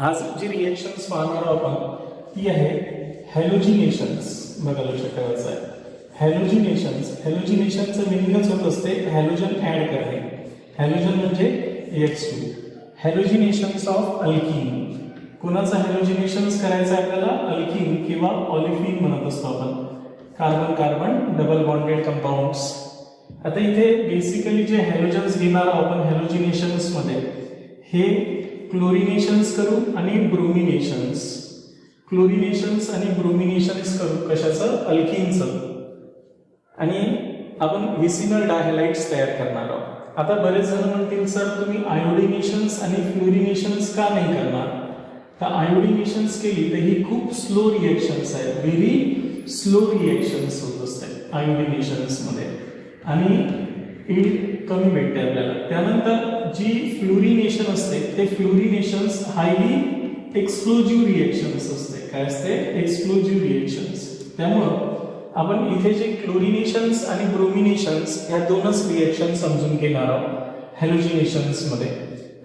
आज जी रिएक्शन्स पाहणार आहोत आपण ती आहे हॅलोजिनेशन्स. बघा लक्षात ठेवायचं आहे हॅलोजिनेशनचं मिनिंगच होत असते हॅलोजन ऍड करणे. हॅलोजन म्हणजे H2. Halogenations of alkene. कोणाचं हॅलोजिनेशन्स करायचं आपल्याला? अल्कीन किंवा ऑलिफिन म्हणत असतो आपण. Carbon carbon double bonded compounds. आता इथे बेसिकली जे हॅलोजन्स घेणार आहोत आपण हॅलोजिनेशन्स मध्ये हे क्लोरिनेशन्स करू आणि ब्रोमिनेशन्स. क्लोरिनेशन्स आणि ब्रोमिनेशन्स करू कशाचं? अल्कीनचं. आणि आपण व्हिसिनल डायहॅलाइड्स तयार करणार आहोत. आता बरेच जण म्हणतील सर तुम्ही आयोडिनेशन्स आणि फ्लोरिनेशन्स का नाही करणार? तर आयोडिनेशन्स केली तर ही खूप स्लो रिएक्शन्स आहेत. व्हेरी स्लो रिएक्शन्स होत असतात आयोडिनेशन्स मध्ये आणि ईल्ड कमी भेटते आपल्याला. त्यानंतर जी फ्लोरिनेशन असते ते फ्लोरिनेशन्स हायली एक्सप्लोजिव्ह रिएक्शन्स असते. काय असते? Explosive reactions. त्यामुळं आपण इथे जे क्लोरिनेशन्स आणि ब्रोमिनेशन्स या दोनच रिएक्शन समजून घेणार आहोत हॅलोजिनेशन्स मध्ये.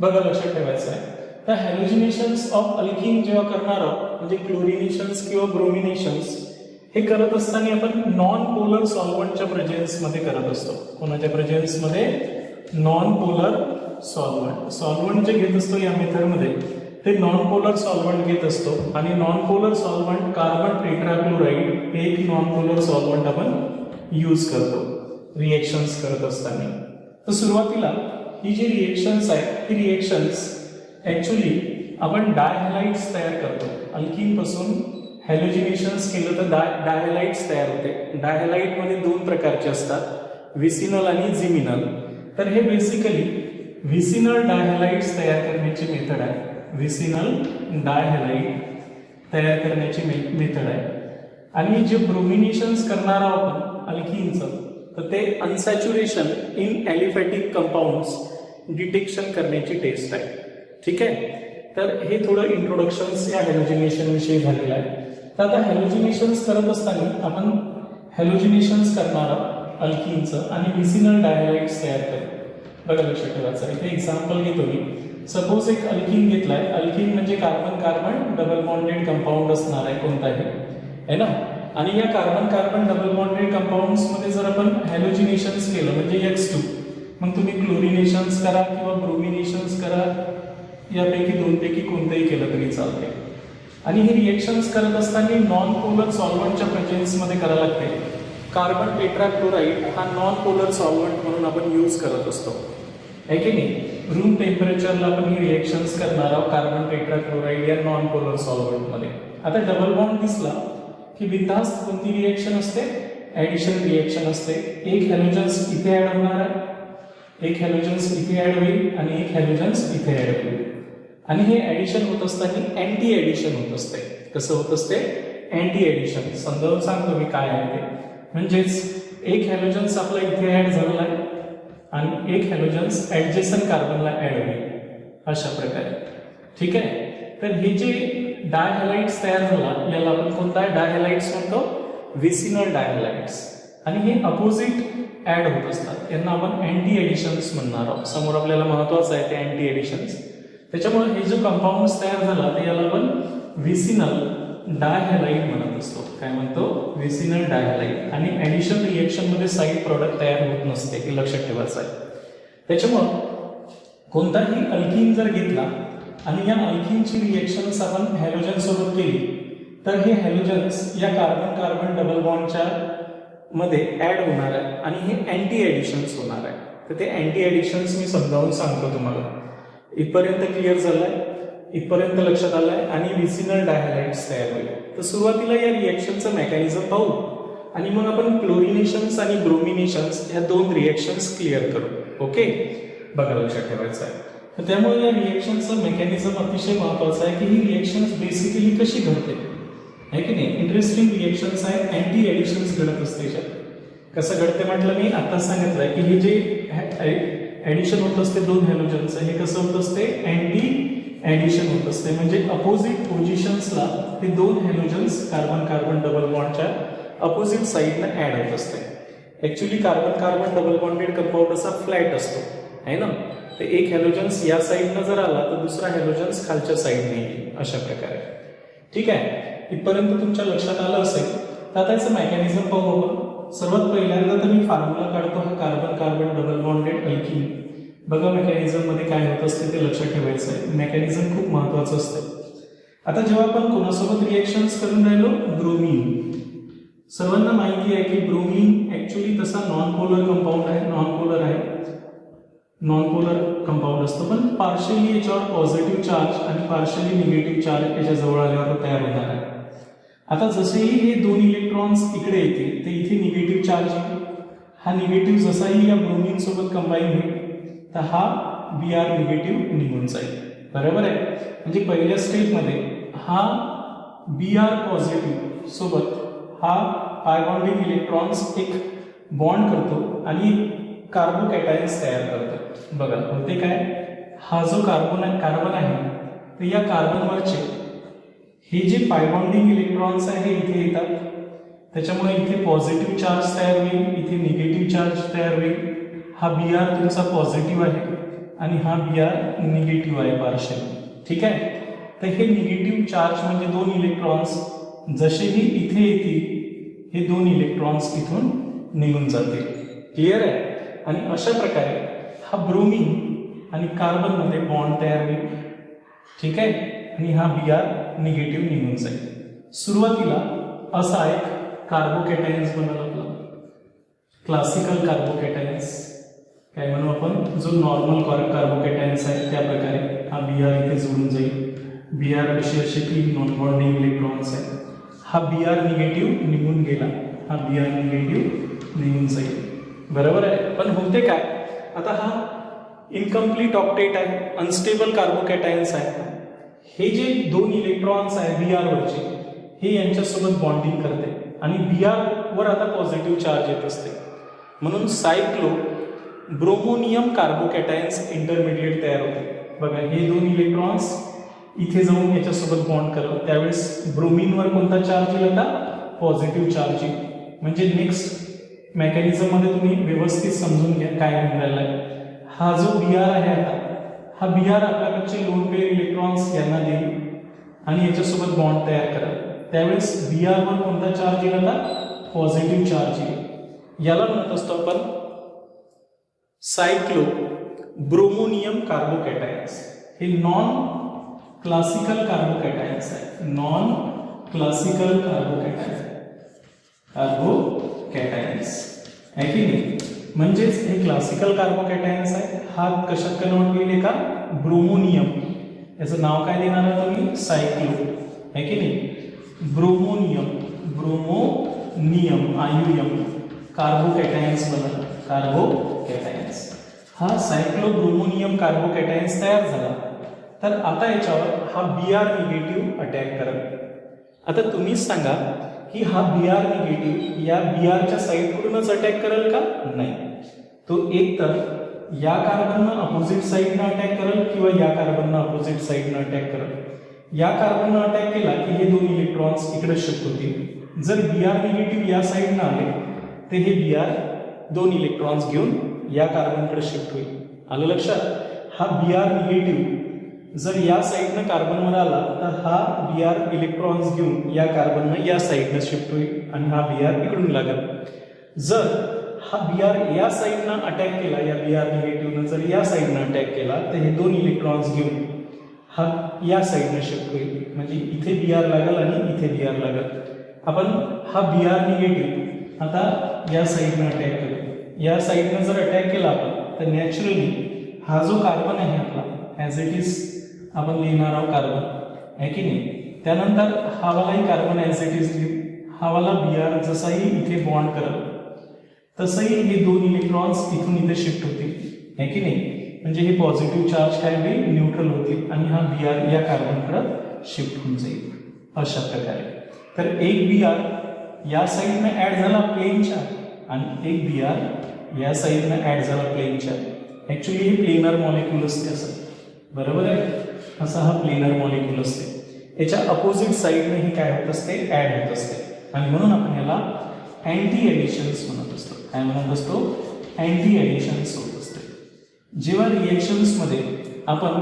बघा लक्षात ठेवायचं आहे. तर हॅलोजिनेशन्स ऑफ अल्कीन जेव्हा करणार आहोत म्हणजे क्लोरिनेशन्स किंवा ब्रोमिनेशन्स हे करत असताना आपण नॉन पोलर सॉल्व्हंटच्या प्रेझेन्स मध्ये करत असतो. कोणाच्या प्रेझेन्स मध्ये? नॉन पोलर सॉल्व्हंट जे घेत असतो या मेथडमध्ये ते नॉन पोलर सॉल्व्हंट घेत असतो. आणि non polar solvent carbon tetrachloride हे एक नॉन पोलर सॉल्व्हंट आपण यूज करतो रिएक्शन्स करत असताना. तर सुरुवातीला ही जी रिएक्शन्स आहेत ही रिएक्शन्स ऍक्च्युली आपण डायहॅलाइड्स तयार करतो. अल्कीन पासून हॅलोजिनेशन्स केलं तर डायहॅलाइड्स तयार होते. डायहॅलाइड मध्ये दोन प्रकारचे असतात, व्हिसिनल आणि झिमिनल. तर हे बेसिकली व्हिसिनल डायहॅलाइड्स तयार करण्याची मेथड आहे. व्हिसिनल डायहॅलाइड तयार करण्याची मेथड आहे. आणि जे ब्रोमिनेशन्स करणार आहोत आपण अल्कीनचं तर ते अनसॅच्युरेशन इन ॲलिफॅटिक कंपाऊंड्स डिटेक्शन करण्याची टेस्ट आहे. ठीक आहे. तर हे थोडं इंट्रोडक्शन्स या हॅलोजिनेशन विषयी झालेलं आहे. तर आता हॅलोजिनेशन्स करत असताना आपण हॅलोजिनेशन्स करणार आहोत अल्कीनचं आणि व्हिसिनल डायहॅलाइड्स तयार करू. बघा लक्षात ठेवायचं. इथे एक्झाम्पल घेतो मी. सपोज एक अल्कीन घेतलाय. अल्कीन म्हणजे carbon carbon double bonded compound असणार आहे कोणताही, है ना. आणि या carbon carbon double bonded compounds मध्ये जर आपण हॅलोजिनेशन्स केलं म्हणजे X2 मग तुम्ही क्लोरिनेशन्स करा किंवा ब्रोमिनेशन्स करा, यापैकी दोनपैकी कोणतंही केलं तरी चालते. आणि ही रिएक्शन्स करत असताना नॉन पोलर सॉल्व्हंटच्या प्रेझेन्स मध्ये करायला लागते. कार्बन टेट्राक्लोराइड हा नॉन पोलर सॉल्व्हंट म्हणून आपण यूज करत असतो, है की नाही. रूम टेम्परेचरला आपण ही रिएक्शन्स करणार आहोत कार्बन टेट्राक्लोराइड या नॉन पोलर सॉल्व्हंट मध्ये. आता डबल बॉन्ड दिसला की बिनधास्त कोणती रिएक्शन असते? ऍडिशन रिएक्शन असते. एक हॅलोजन्स इथे ऍड होणार आहे, एक हॅलोजन्स इथे ऍड होईल आणि एक हॅलोजन्स इथे ऍड होईल. आणि हे ऍडिशन होत असताना अँटी ऍडिशन होत असते. कसं होत असते? Anti addition. समजावून सांगतो मी काय आहे ते. म्हणजेच एक हॅलोजन्स आपला इथे ऍड झालेला आहे आणि एक हॅलोजन्स ऍडजेसंट कार्बनला ऍड होईल अशा प्रकारे. ठीक आहे. तर हे जे डायहॅलाइड्स तयार झाला याला आपण कोणता डायहॅलाइड्स म्हणतो? व्हिसिनल डायहॅलाइड्स. आणि हे अपोजिट ऍड होत असतात. यांना आपण अँटी ऍडिशन्स म्हणणार आहोत. समोर आपल्याला महत्वाचं आहे ते अँटी ऍडिशन्स. त्याच्यामुळे हे जो कंपाऊंड तयार झाला ते याला आपण व्हिसिनल डायहॅलाइड म्हणत असतो. काय म्हणतो? व्हिसिनल डायहॅलाइड. आणि ऍडिशन रिएक्शन मध्ये साईड प्रॉडक्ट तयार होत नसते हे लक्षात ठेवायचं आहे. त्याच्यामुळं कोणताही अल्कीन जर घेतला आणि या अल्कीनची रिएक्शन्स आपण हॅलोजन सोबत केली तर हे हॅलोजन्स या कार्बन कार्बन डबल बॉन्डच्या मध्ये ऍड होणार आहे आणि हे अँटी ऍडिशन्स होणार आहे. तर ते अँटी ऍडिशन्स मी समजावून सांगतो तुम्हाला. इथपर्यंत क्लिअर झालंय? इथपर्यंत लक्षात आलंय? आणि व्हिसिनल डायहॅलाइड्स तयार होईल. तर सुरुवातीला या रिएक्शनचं मेकॅनिझम पाहू आणि मग आपण क्लोरिनेशन्स आणि ब्रोमिनेशन्स या दोन रिएक्शन्स क्लिअर करू. ओके. बघा लक्षात ठेवायचं आहे. तर त्यामुळे या रिएक्शनचं मेकॅनिझम अतिशय महत्वाचं आहे की ही रिएक्शन्स बेसिकली कशी घडते, है की नाही. इंटरेस्टिंग रिएक्शन्स आहेत. अँटी ऍडिशन्स घडत असते. कसं घडते म्हटलं मी आताच सांगितलंय की हे जे ऍडिशन होत असते दोन हॅलोजनचं हे कसं होत असते? अँटी ऍडिशन होत असते. म्हणजे अपोजिट पोझिशन्सला ते दोन हॅलोजन्स कार्बन कार्बन डबल बॉन्डच्या अपोजिट साईडनं ऍड होत असते. Actually carbon carbon double bonded compound असा फ्लॅट असतो, है ना. तर एक हॅलोजन्स या साईडनं जर आला तर दुसरा हॅलोजन्स खालच्या साईडने येईल, अशा प्रकारे. ठीक आहे, इथपर्यंत तुमच्या लक्षात आलं असेल. तर आता याचं मेकॅनिझम पाहू आपण. सर्वात पहिल्यांदा तर मी फॉर्म्युला काढतो, हा carbon carbon double bonded alkyne. बघा मेकॅनिझम मध्ये काय होत असते ते लक्षात ठेवायचं आहे. मेकॅनिझम खूप महत्वाचं असतं. आता जेव्हा आपण कोणासोबत रिएक्शन्स करून राहिलो, ब्रोमीन. सर्वांना माहिती आहे की ब्रोमीन ऍक्च्युली तसा नॉन पोलर कंपाऊंड आहे, नॉन पोलर आहे, नॉन पोलर कंपाऊंड असतो, पण पार्शियली याच्यावर पॉझिटिव्ह चार्ज आणि पार्शियली निगेटिव्ह चार्ज याच्या जवळ आल्यावर तयार होणार आहे. आता जसेही हे दोन इलेक्ट्रॉन्स इकडे येतील तर इथे निगेटिव्ह चार्ज येईल. हा निगेटिव्ह जसाही या ब्रोमीन सोबत कंबाईन होईल तर हा Br निगेटिव्ह निघून जाईल. बरोबर आहे. म्हणजे पहिल्या स्टेपमध्ये हा Br पॉझिटिव्ह सोबत हा पाय बॉन्डिंग इलेक्ट्रॉन्स एक बॉन्ड करतो आणि कार्बोकॅटायन्स तयार करतो. बघा होते काय, हा जो कार्बन आहे तर या कार्बनवरचे हे जे पाय बॉन्डिंग इलेक्ट्रॉन्स आहे इथे येतात, त्याच्यामुळे इथे पॉझिटिव्ह चार्ज तयार होईल, इथे निगेटिव्ह चार्ज तयार होईल. हा Br तुमचा पॉझिटिव्ह आहे आणि हा Br निगेटिव्ह आहे पार्शियल. ठीक आहे. तर हे निगेटिव्ह चार्ज म्हणजे दोन इलेक्ट्रॉन्स जसेही इथे येतील हे दोन इलेक्ट्रॉन्स इथून निघून जातील. क्लिअर आहे. आणि अशा प्रकारे हा ब्रोमीन आणि कार्बन मध्ये बॉन्ड तयार होईल. ठीक आहे. आणि हा Br निगेटिव्ह निघून जाईल. सुरुवातीला असा एक कार्बोकॅटायन्स बनवला आपला, क्लासिकल कार्बोकॅटायन्स काय म्हणू आपण, जो नॉर्मल कार्बोकॅटायन्स आहे त्या प्रकारे हा Br इथे जोडून जाईल. Br असे 3 नॉन बॉन्डिंग इलेक्ट्रॉन्स आहेत. हा Br निगेटिव्ह निघून गेला, हा Br निगेटिव्ह निघून जाईल. बरोबर आहे. पण होते काय, आता हा इनकम्प्लीट ऑक्टेट आहे, अनस्टेबल कार्बोकॅटायन्स आहे. हे जे दोन इलेक्ट्रॉन्स आहे Br वरचे हे यांच्यासोबत बॉन्डिंग करते आणि Br वर आता पॉझिटिव्ह चार्ज येत असते. म्हणून सायक्लो ब्रोमोनियम कार्बोकॅटायन्स इंटरमिडिएट तयार होते. बघा हे दोन इलेक्ट्रॉन्स इथे जाऊन याच्यासोबत बॉन्ड करतात, त्यावेळेस ब्रोमीनवर कोणता चार्ज येईल, आता पॉझिटिव्ह चार्ज येईल. म्हणजे नेक्स्ट मेकॅनिझम मध्ये तुम्ही व्यवस्थित समजून घ्या काय होऊन राहिलं आहे. हा जो Br आहे आता हा Br आपल्याकडचे लोन पेअर इलेक्ट्रॉन्स यांना देईल आणि याच्यासोबत बॉन्ड तयार करा. त्यावेळेस Br वर कोणता चार्ज येईल, आता पॉझिटिव्ह चार्ज येईल. याला म्हणत असतो आपण सायक्लो ब्रोमोनियम कार्बोकॅटायन्स. हे नॉन क्लासिकल कार्बोकॅटायन्स आहे, नॉन क्लासिकल कार्बोकॅटायन्स आहे की नाही. म्हणजेच हे क्लासिकल कार्बोकॅटायन्स आहे. हा कशात कन्वर्ट होईल, एका ब्रोमोनियम, याचं नाव काय देणार आहे तुम्ही, सायक्लो आहे की नाही. ब्रोमोनियम IUM कार्बोकॅटायन्स बनला, कार्बोकॅटायन्स. हा सायक्लोब्रोमोनियम कार्बोकॅटायन्स तयार झाला. तर आता याच्यावर हा Br निगेटिव्ह अटॅक करेल. आता तुम्हीच सांगा की हा Br निगेटिव्ह या Brच्या साईडकडूनच अटॅक करेल का, नाही. तो एक तर या कार्बननं अपोजिट साईडनं अटॅक करेल किंवा या कार्बननं अपोजिट साईडनं अटॅक करेल. या कार्बननं अटॅक केला की हे दोन इलेक्ट्रॉन्स इकडे शिफ्ट होतील. जर Br निगेटिव्ह या साईडनं आले तर हे Br दोन इलेक्ट्रॉन्स घेऊन या कार्बनकडे शिफ्ट होईल. आलं लक्षात. हा Br निगेटिव्ह जर या साईडनं कार्बनवर आला तर हा Br इलेक्ट्रॉन्स घेऊन या कार्बननं या साईडनं शिफ्ट होईल आणि हा Br इकडून लागेल. जर हा Br या साईडनं अटॅक केला, या Br निगेटिव्हनं जर या साईडनं अटॅक केला तर हे दोन इलेक्ट्रॉन्स घेऊन हा या साईडनं शिफ्ट होईल. म्हणजे इथे Br लागेल आणि इथे Br लागेल. आपण हा Br निगेटिव्ह आता या साईडनं अटॅक करू. या साईडनं जर अटॅक केला आपण तर नॅचरली हा जो कार्बन आहे आपला ॲज इट इज आपण लिहिणार आहोत कार्बन आहे की नाही. त्यानंतर हा वालाही कार्बन ॲज इट इज लिहू. हा वाला Br जसाही इथे बॉन्ड करत तसंही हे दोन इलेक्ट्रॉन्स इथून इथे शिफ्ट होतील आहे की नाही. म्हणजे हे पॉझिटिव्ह चार्ज काय होईल, न्यूट्रल होतील आणि हा Br या कार्बनकडे शिफ्ट होऊन जाईल अशा प्रकारे. तर एक Br या साईडनं ॲड झाला प्लेन चार्ज आणि एक Br या साईडनं ॲड झाला प्लेन चार्ज. ॲक्च्युली हे प्लेनर मॉलिक्यूल असते असं, बरोबर आहे. असा हा प्लेनर मॉलिक्यूल असते. याच्या अपोजिट साईडने ही काय होत असते, ॲड होत असते आणि म्हणून आपण याला अँटी ॲडिशन्स म्हणत असतो. काय म्हणत असतो, अँटी ॲडिशन्स होत असते. जेव्हा रिएक्शन्समध्ये आपण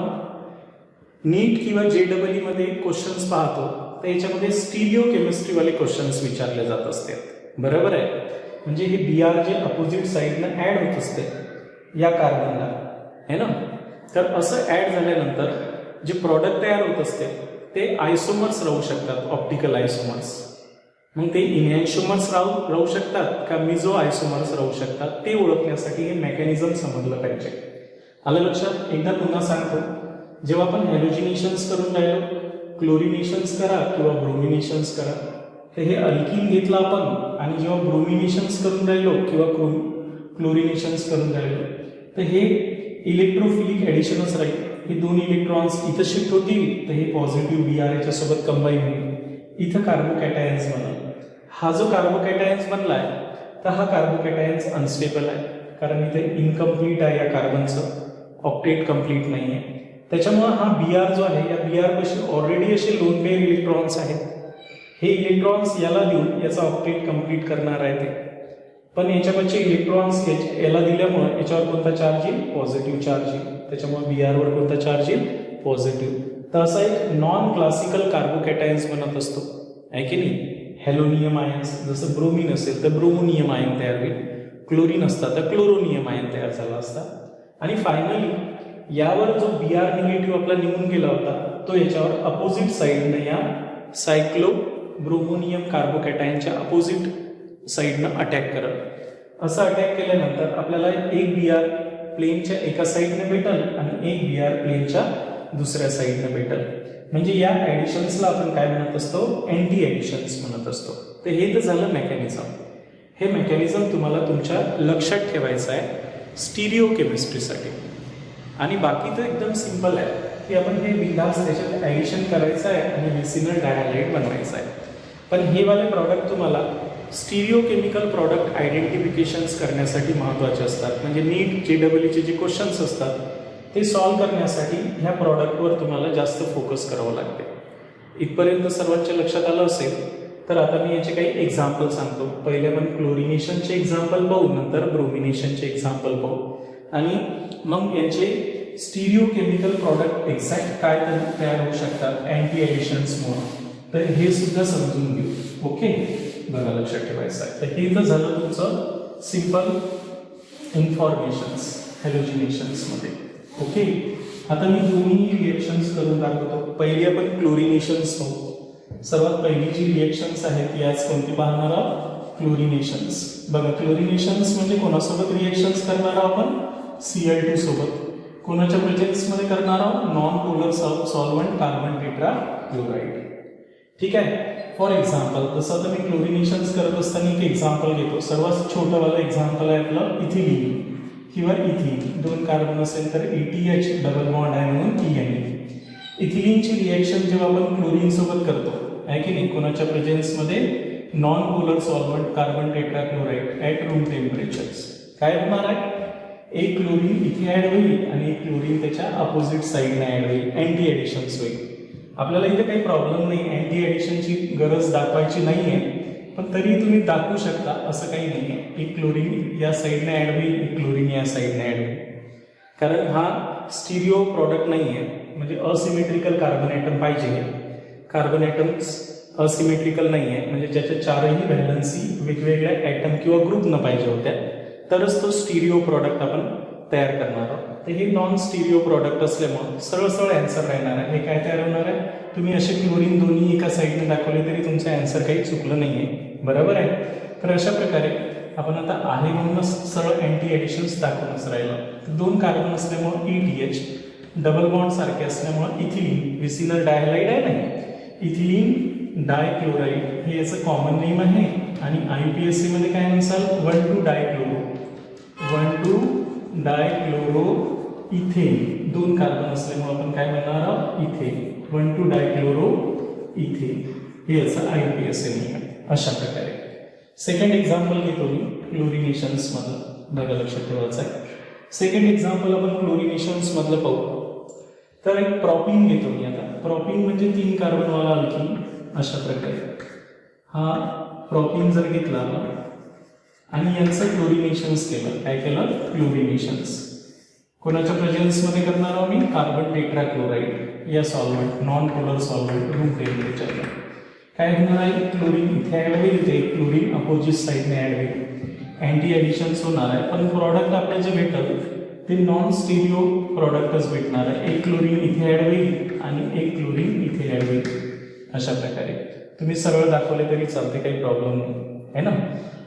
नीट किंवा JEE मध्ये क्वेश्चन्स पाहतो तर याच्यामध्ये स्टिरिओ केमिस्ट्रीवाले क्वेश्चन्स विचारले जात असतात, बरोबर आहे. म्हणजे हे Br जे अपोजिट साईडनं ऍड होत असते या कार्बनला, है ना. तर असं ऍड झाल्यानंतर जे प्रॉडक्ट तयार होत असते ते आयसोमर्स राहू शकतात, ऑप्टिकल आयसोमर्स. मग ते इनॅन्शोमर्स राहू शकतात का मिझो आयसोमर्स राहू शकतात, ते ओळखण्यासाठी हे मेकॅनिझम समजलं पाहिजे. आलं लक्षात. एकदा पुन्हा सांगतो, जेव्हा आपण हॅलोजिनेशन्स करून राहिलो, क्लोरिनेशन्स करा किंवा ब्रोमिनेशन्स करा, तर हे अल्किन घेतलं आपण, आणि जेव्हा ब्रोमिनेशन्स करून राहिलो किंवा क्लोरिनेशन्स करून राहिलो तर हे इलेक्ट्रोफिलिक ॲडिशनच राहील. हे दोन इलेक्ट्रॉन्स इथं शिफ्ट होतील तर हे पॉझिटिव्ह Br याच्यासोबत कंबाईन होईल, इथं कार्बोकॅटायन्स बनल. हा जो कार्बोकॅटायन्स बनलाय तर हा कार्बोकॅटायन्स अनस्टेबल आहे, कारण इथे इनकम्प्लीट आहे, या कार्बनचं ऑक्टेट कंप्लीट नाही आहे. त्याच्यामुळं हा Br जो आहे, या Br पाशी ऑलरेडी असे लोन पेअर इलेक्ट्रॉन्स आहेत. हे इलेक्ट्रॉन्स याला देऊन याचा ऑक्टेट कंप्लीट करणार आहे ते, पण याच्याकडचे इलेक्ट्रॉन्स याला दिल्यामुळं याच्यावर कोणता चार्ज येईल, पॉझिटिव्ह चार्ज येईल. त्याच्यामुळे Br वर कोणता चार्ज येईल, पॉझिटिव्ह. तर असा एक नॉन क्लासिकल कार्बोकॅटायन्स बनत असतो, आहे की नाही. हॅलोनियम आयन्स, जसं ब्रोमिन असेल तर ब्रोमोनियम आयन तयार होईल, क्लोरीन असता तर क्लोरोनियम आयन तयार झाला असता. आणि फायनली यावर जो Br निगेटिव्ह आपला निघून गेला होता तो याच्यावर अपोजिट साईडनं या सायक्लो ब्रोमोनियम कार्बोकॅटायनच्या अपोजिट साईडनं अटॅक करत. असं अटॅक केल्यानंतर आपल्याला एक Br प्लेनच्या एका साईडने भेटल आणि एक Br प्लेनच्या दुसऱ्या साईडने भेटल. म्हणजे या ॲडिशन्सला आपण काय म्हणत असतो, अँटी ॲडिशन्स म्हणत असतो. तर हे तर झालं मेकॅनिझम. हे मेकॅनिझम तुम्हाला तुमच्या लक्षात ठेवायचं आहे स्टिरिओ केमिस्ट्रीसाठी. आणि बाकी तर एकदम सिंपल आहे की आपण हे बिंदास त्याच्यात ॲडिशन करायचं आहे आणि विसिनल डायहाइड बनवायचं आहे. पण हे वाले प्रॉडक्ट तुम्हाला स्टिरिओ केमिकल प्रॉडक्ट आयडेंटिफिकेशन्स करण्यासाठी महत्त्वाचे असतात. म्हणजे नीट JEE जे क्वेश्चन्स असतात ते सॉल्व्ह करण्यासाठी ह्या प्रॉडक्टवर तुम्हाला जास्त फोकस करावं लागते. इथपर्यंत सर्वांच्या लक्षात आलं असेल तर आता मी याचे काही एक्झाम्पल सांगतो. पहिले आपण क्लोरिनेशनचे एक्झाम्पल पाहू, नंतर ब्रोमिनेशनचे एक्झाम्पल पाहू, आणि मग यांचे स्टिरिओ केमिकल प्रॉडक्ट एक्झॅक्ट काय तयार होऊ शकतात अँटी ॲडिशन्समुळे, तर हे सुद्धा समजून घेऊ. ओके, बघा लक्षात ठेवायचं आहे. तर हे तर झालं तुमचं सिंपल इन्फॉर्मेशन्स हॅलोजिनेशन्समध्ये. ओके, आता मी दोन्ही रिएक्शन्स करून दाखवतो. पहिली आपण क्लोरिनेशन्स पाहू. सर्वात पहिली जी रिएक्शन्स आहेत याच कोणती पाहणार आहोत, क्लोरिनेशन्स. बघा, क्लोरिनेशन्स म्हणजे कोणासोबत रिएक्शन्स करणार आहोत आपण, Cl2 सोबत. कोणाच्या प्रेझेन्समध्ये करणार आहोत, non polar solvent carbon tetra chloride. ठीक आहे. फॉर एक्झाम्पल, तसं आता मी क्लोरिनेशन्स करत असताना एक एक्झाम्पल घेतो. सर्वात छोटंवालं एक्झाम्पल आहे आपलं इथिलीन किंवा इथिन. दोन कार्बन असेल तर ETH डबल बॉन्ड आहे म्हणून EN. इथिलीनची रिएक्शन जेव्हा आपण क्लोरीन सोबत करतो, आहे की नाही, कोणाच्या प्रेझेन्समध्ये non polar solvent carbon tetrachloride at room temperatures, काय होणार आहे, एक क्लोरीन इथे ॲड होईल आणि एक क्लोरीन त्याच्या अपोजिट साईडने ॲड होईल, अँटी ॲडिशन्स होईल. आपल्याला इथे काही प्रॉब्लेम नाही, अँटी ॲडिशनची गरज दाखवायची नाही आहे, पण तरी तुम्ही दाखवू शकता, असं काही नाही आहे. एक क्लोरीन या साईडने ॲड होईल, एक क्लोरीन या साईडने ॲड होईल, कारण हा स्टिरिओ प्रॉडक्ट नाही आहे. म्हणजे असिमेट्रिकल कार्बन ॲटम पाहिजे. कार्बन ॲटम्स असिमेट्रिकल नाही आहे, म्हणजे ज्याच्या चारही व्हॅलन्सी वेगवेगळ्या ॲटम किंवा ग्रुपनं पाहिजे होत्या, तरच तो स्टिरिओ प्रॉडक्ट आपण तयार करणार आहोत. तर हे नॉन स्टिरिओ प्रॉडक्ट असल्यामुळे सरळ सरळ ॲन्सर राहणार आहे. हे काय तयार होणार आहे, तुम्ही असे क्लोरीन दोन्ही एका साईडने दाखवले तरी तुमचं ॲन्सर काही चुकलं नाही आहे, बरोबर आहे. तर अशा प्रकारे आपण आता आहे म्हणूनच सरळ अँटी ॲडिशन्स दाखवूनच राहिलं. दोन कार्बन असल्यामुळे ETH, डबल बॉन्ड सारखे असल्यामुळे इथिलीन, विसिनल डायहाइड आहे नाही, इथिलीन डायक्लोराईड हे याचं कॉमन नेम आहे. आणि IUPAC मध्ये काय म्हणसाल, 1,2 डायक्लोरो, 1,2 डायक्लोरो इथेन. दोन कार्बन असल्यामुळे आपण काय म्हणणार आहोत, इथेन, 1,2 डायक्लोरो इथेन, हे याचं IUPAC नेम आहे. अशा प्रकारे सेकंड एक्झाम्पल घेतो मी क्लोरिनेशन्स मधलं, बघा लक्षात ठेवायचं आहे. सेकंड एक्झाम्पल आपण क्लोरिनेशन्स मधलं पाहू. तर एक प्रॉपिन घेतो मी आता. प्रॉपिन म्हणजे 3 कार्बनवाला अल्किन. अशा प्रकारे हा प्रॉपिन जर घेतला आणि यांचं क्लोरिनेशन्स केलं, काय केलं, क्लोरिनेशन्स. कोणाच्या प्रेझेन्समध्ये करणार आहोत मी कार्बन टेट्राक्लोराइड या solvent non polar solvent room टेम्परेचरला काय होणार आहे क्लोरीन इथे ॲड होईल ते क्लोरीन अपोजिट साईडने ॲड होईल अँटी ॲडिशन्स होणार आहे पण प्रॉडक्ट आपल्याला जे भेटल ते नॉन स्टिरिओ प्रॉडक्टच भेटणार आहे एक क्लोरीन इथे ॲड होईल आणि एक क्लोरीन इथे ॲड होईल अशा प्रकारे तुम्ही सरळ दाखवले तरी चालते काही प्रॉब्लेम नाही आहे ना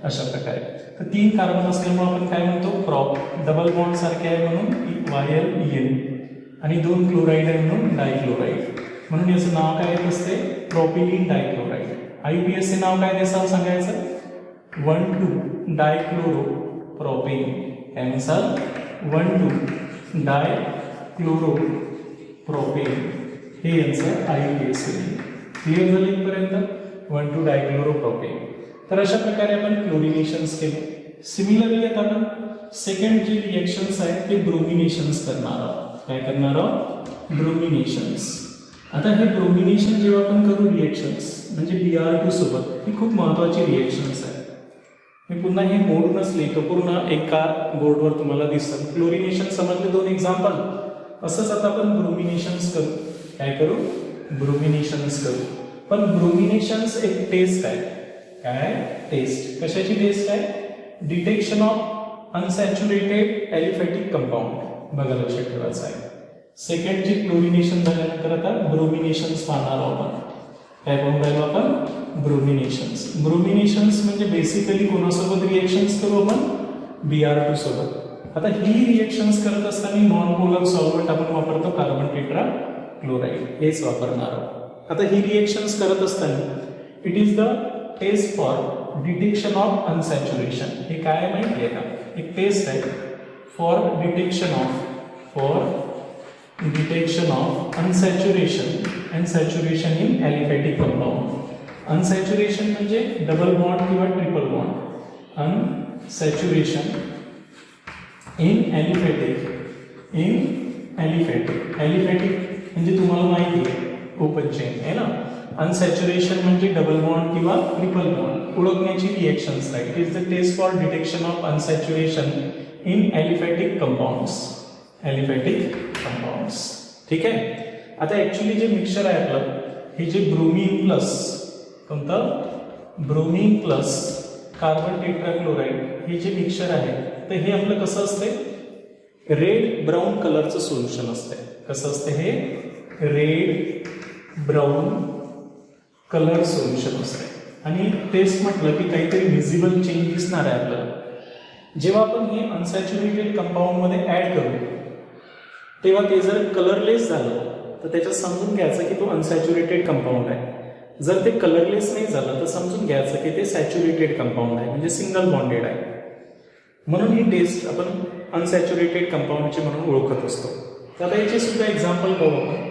अशा प्रकारे तर 3 कार्बन असल्यामुळे आपण काय म्हणतो प्रॉप डबल बॉन्ड सारखे आहे म्हणून YlEn आणि 2 क्लोराईड आहे म्हणून डायक्लोराईड म्हणून याचं नाव काय येत असते प्रोपिलीन डायक्लोराईड IUPAC नाव काय द्यायचं सांगायचं 1,2 डायक्लोरो प्रोपेन काय म्हणसाल 1,2 डायक्लोरो प्रोपेन हे यांचं IUPAC क्लिअर झालं इथपर्यंत 1,2 डायक्लोरो प्रोपेन तर अशा प्रकारे आपण क्लोरिनेशन्स केले सिमिलरली आता आपण सेकंड जे रिएक्शन्स आहेत ते ब्रोमिनेशन्स करणार आहोत काय करणार आहोत ब्रोमिनेशन्स आता हे ब्रोमिनेशन जेव्हा आपण करू रिएक्शन्स म्हणजे Br2 सोबत ही खूप महत्त्वाची रिएक्शन्स आहेत मी पुन्हा हे मोडूनच लिहितो पूर्ण एका बोर्डवर तुम्हाला दिसतं क्लोरिनेशन समजले 2 एक्झाम्पल असंच आता आपण ब्रोमिनेशन्स करू काय करू ब्रोमिनेशन्स करू पण ब्रोमिनेशन्स एक टेस्ट आहे काय टेस्ट कशाची टेस्ट आहे detection of unsaturated aliphatic compound बघा लक्षात ठेवायचं आहे सेकंड जे क्लोरिनेशन झाल्यानंतर आता ब्रोमिनेशन्स पाहणार आहोत आपण काय पाहून राहिलो आपण ब्रोमिनेशन्स म्हणजे बेसिकली कोणासोबत रिएक्शन्स करू आपण Br2 सोबत आता ही रिएक्शन्स करत असताना नॉन पोलर सॉल्व्हेंट आपण वापरतो कार्बन टेट्रा क्लोराईड हेच वापरणार आहोत आता ही रिएक्शन्स करत असताना it is the test for detection of unsaturation हे काय माहिती आहे का एक टेस्ट आहे for detection of unsaturation and saturation in aliphatic compound अनसॅच्युरेशन म्हणजे डबल बॉन्ड किंवा triple bond unsaturation in aliphatic म्हणजे तुम्हाला माहिती आहे ओपन चेन आहे ना अनसॅच्युरेशन म्हणजे डबल बॉन्ड किंवा ट्रिपल बॉन्ड ओळखण्याची reactions right it is the test for detection of unsaturation in aliphatic compounds ठीक आहे आता ॲक्च्युली जे मिक्सचर आहे आपलं हे जे ब्रोमीन प्लस कोणतं ब्रोमीन प्लस कार्बन टेट्राक्लोराईड हे जे मिक्सचर आहे तर हे आपलं कसं असते रेड ब्राऊन कलरचं सोल्युशन असते कसं असते हे रेड ब्राऊन कलर सोल्युशन असते आणि टेस्ट म्हटलं की काहीतरी व्हिजिबल चेंज दिसणार आहे आपल्याला जेव्हा आपण हे अनसॅच्युरेटेड कंपाऊंडमध्ये ॲड करू तेव्हा ते जर कलरलेस झालं तर त्याच्यात समजून घ्यायचं की तो अनसॅच्युरेटेड कंपाऊंड आहे जर ते कलरलेस नाही झालं तर समजून घ्यायचं की ते सॅच्युरेटेड कंपाऊंड आहे म्हणजे सिंगल बॉन्डेड आहे म्हणून ही टेस्ट आपण अनसॅच्युरेटेड कंपाऊंडची म्हणून ओळखत असतो तर आता याचे सुद्धा एक्झाम्पल पाहू आपण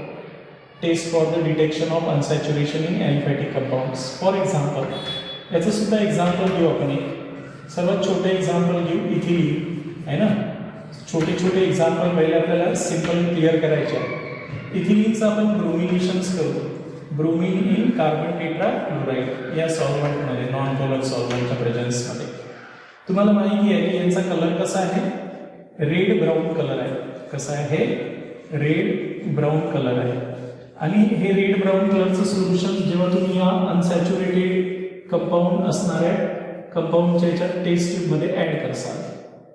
test for the detection of unsaturation in aliphatic compounds for example याचं सुद्धा एक्झाम्पल घेऊ आपण एक सर्वात छोटे एक्झाम्पल घेऊ इथिलीन आहे ना छोटे छोटे एक्झाम्पल पहिले आपल्याला सिम्पल क्लिअर करायचे आहे इथिलीनचं आपण ब्रोमिनेशन्स करू ब्रोमिन इन कार्बन टेट्राक्लोराईड या सॉल्व्हेंटमध्ये नॉन पोलर सॉल्व्हेंटच्या प्रेझेन्समध्ये तुम्हाला माहिती आहे की यांचा कलर कसा आहे रेड ब्राऊन कलर आहे कसा आहे रेड ब्राऊन कलर आहे आणि हे रेड ब्राऊन कलरचं सोल्युशन जेव्हा तुम्ही या अनसॅच्युरेटेड कंपाऊंड असणाऱ्या कंपाऊंडच्या याच्यात टेस्ट ट्यूबमध्ये ॲड करसाल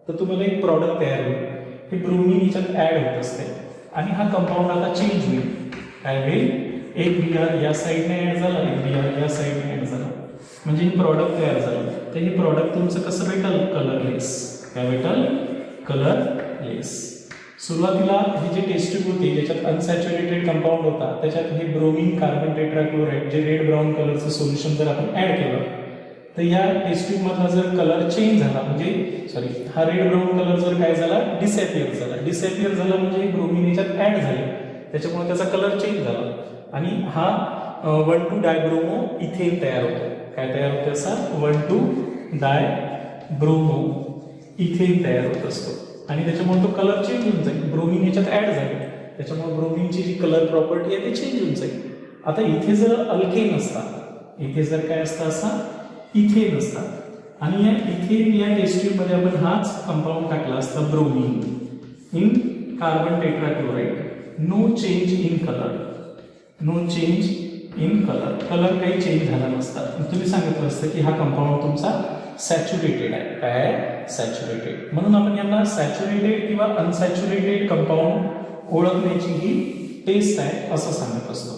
तर तुम्हाला एक प्रॉडक्ट तयार होईल हे ब्रोमीन याच्यात ॲड होत असते आणि हा कंपाऊंड आता चेंज होईल काय होईल एक Br या साईडने ॲड झाला एक Br या साईडने ॲड झाला म्हणजे हे प्रॉडक्ट तयार झालं तर हे प्रॉडक्ट तुमचं कसं भेटल कलरलेस काय भेटल कलरलेस सुरुवातीला ही जी टेस्ट ट्यूब होती ज्याच्यात अनसॅच्युरेटेड कंपाऊंड होता त्याच्यात हे ब्रोमीन कार्बन टेट्राक्लोराईड जे रेड ब्राऊन कलरचं सोल्युशन जर आपण ॲड केलं तर या टेस्ट ट्यूबमधला जर कलर चेंज झाला म्हणजे सॉरी हा रेड ब्राऊन कलर जर काय झाला डिसॅपियर झाला म्हणजे ब्रोमीन याच्यात ॲड झाले त्याच्यामुळे त्याचा कलर चेंज झाला आणि हा 1,2 डायब्रोमो इथेन तयार होतो काय तयार होतं असा 1,2 डायब्रोमो इथेन तयार होत असतो आणि त्याच्यामुळे तो कलर चेंज होऊन जाईल ब्रोमीन याच्यात ॲड झाले त्याच्यामुळे ब्रोमीनची जी कलर प्रॉपर्टी आहे ती चेंज होऊन जाईल आता इथे जर अल्केन असतात इथे जर काय असतं असा इथेन असतात आणि या इथेन या टेस्ट ट्यूबमध्ये आपण हाच कंपाऊंड टाकला असता bromine in carbon tetrachloride, no change in colour, no change in colour, colour काही चेंज झाला नसता. तुम्ही सांगितलं असतं की हा कंपाऊंड तुमचा सॅच्युरेटेड आहे. काय आहे? सॅच्युरेटेड. म्हणून आपण यांना सॅच्युरेटेड किंवा अनसॅच्युरेटेड कंपाऊंड ओळखण्याची ही टेस्ट आहे असं सांगत असतो.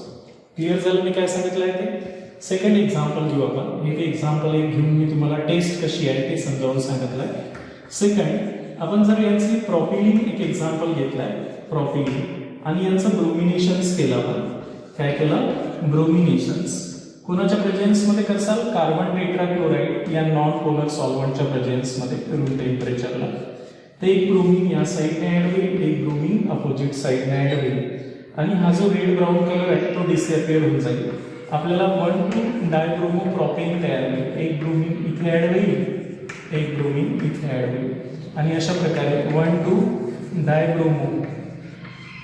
क्लिअर झालं मी काय सांगितलं आहे ते? सेकंड एक्झाम्पल घेऊ आपण. एक एक्झाम्पल घेऊन मी तुम्हाला टेस्ट कशी आहे ते समजावून सांगितलं आहे. सेकंड, आपण जर यांची प्रॉपिलिन एक एक्झाम्पल घेतलं आहे, प्रॉपिलिन, आणि यांचं ब्रोमिनेशन्स केलं. आपण काय केलं? ब्रोमिनेशन्स कोणाच्या प्रेझेन्समध्ये करसाल? कार्बन टेट्राक्लोराइड या नॉन पोलर सॉल्व्हंटच्या प्रेझेन्समध्ये रूम टेम्परेचरला. ते एक ब्रोमिन या साईडने ऍड होईल, एक ब्रोमिन अपोजिट साईडने ऍड होईल, आणि हा जो रेड ब्राऊन कलर आहे तो डिसअपिअर होऊन जाईल. आपल्याला 1,2 डायब्रोमो प्रोपेन तयार होईल. एक ब्रोमिन इथे ऍड होईल, एक ब्रोमिन इथे ऍड होईल, आणि अशा प्रकारे 1,2 डायब्रोमो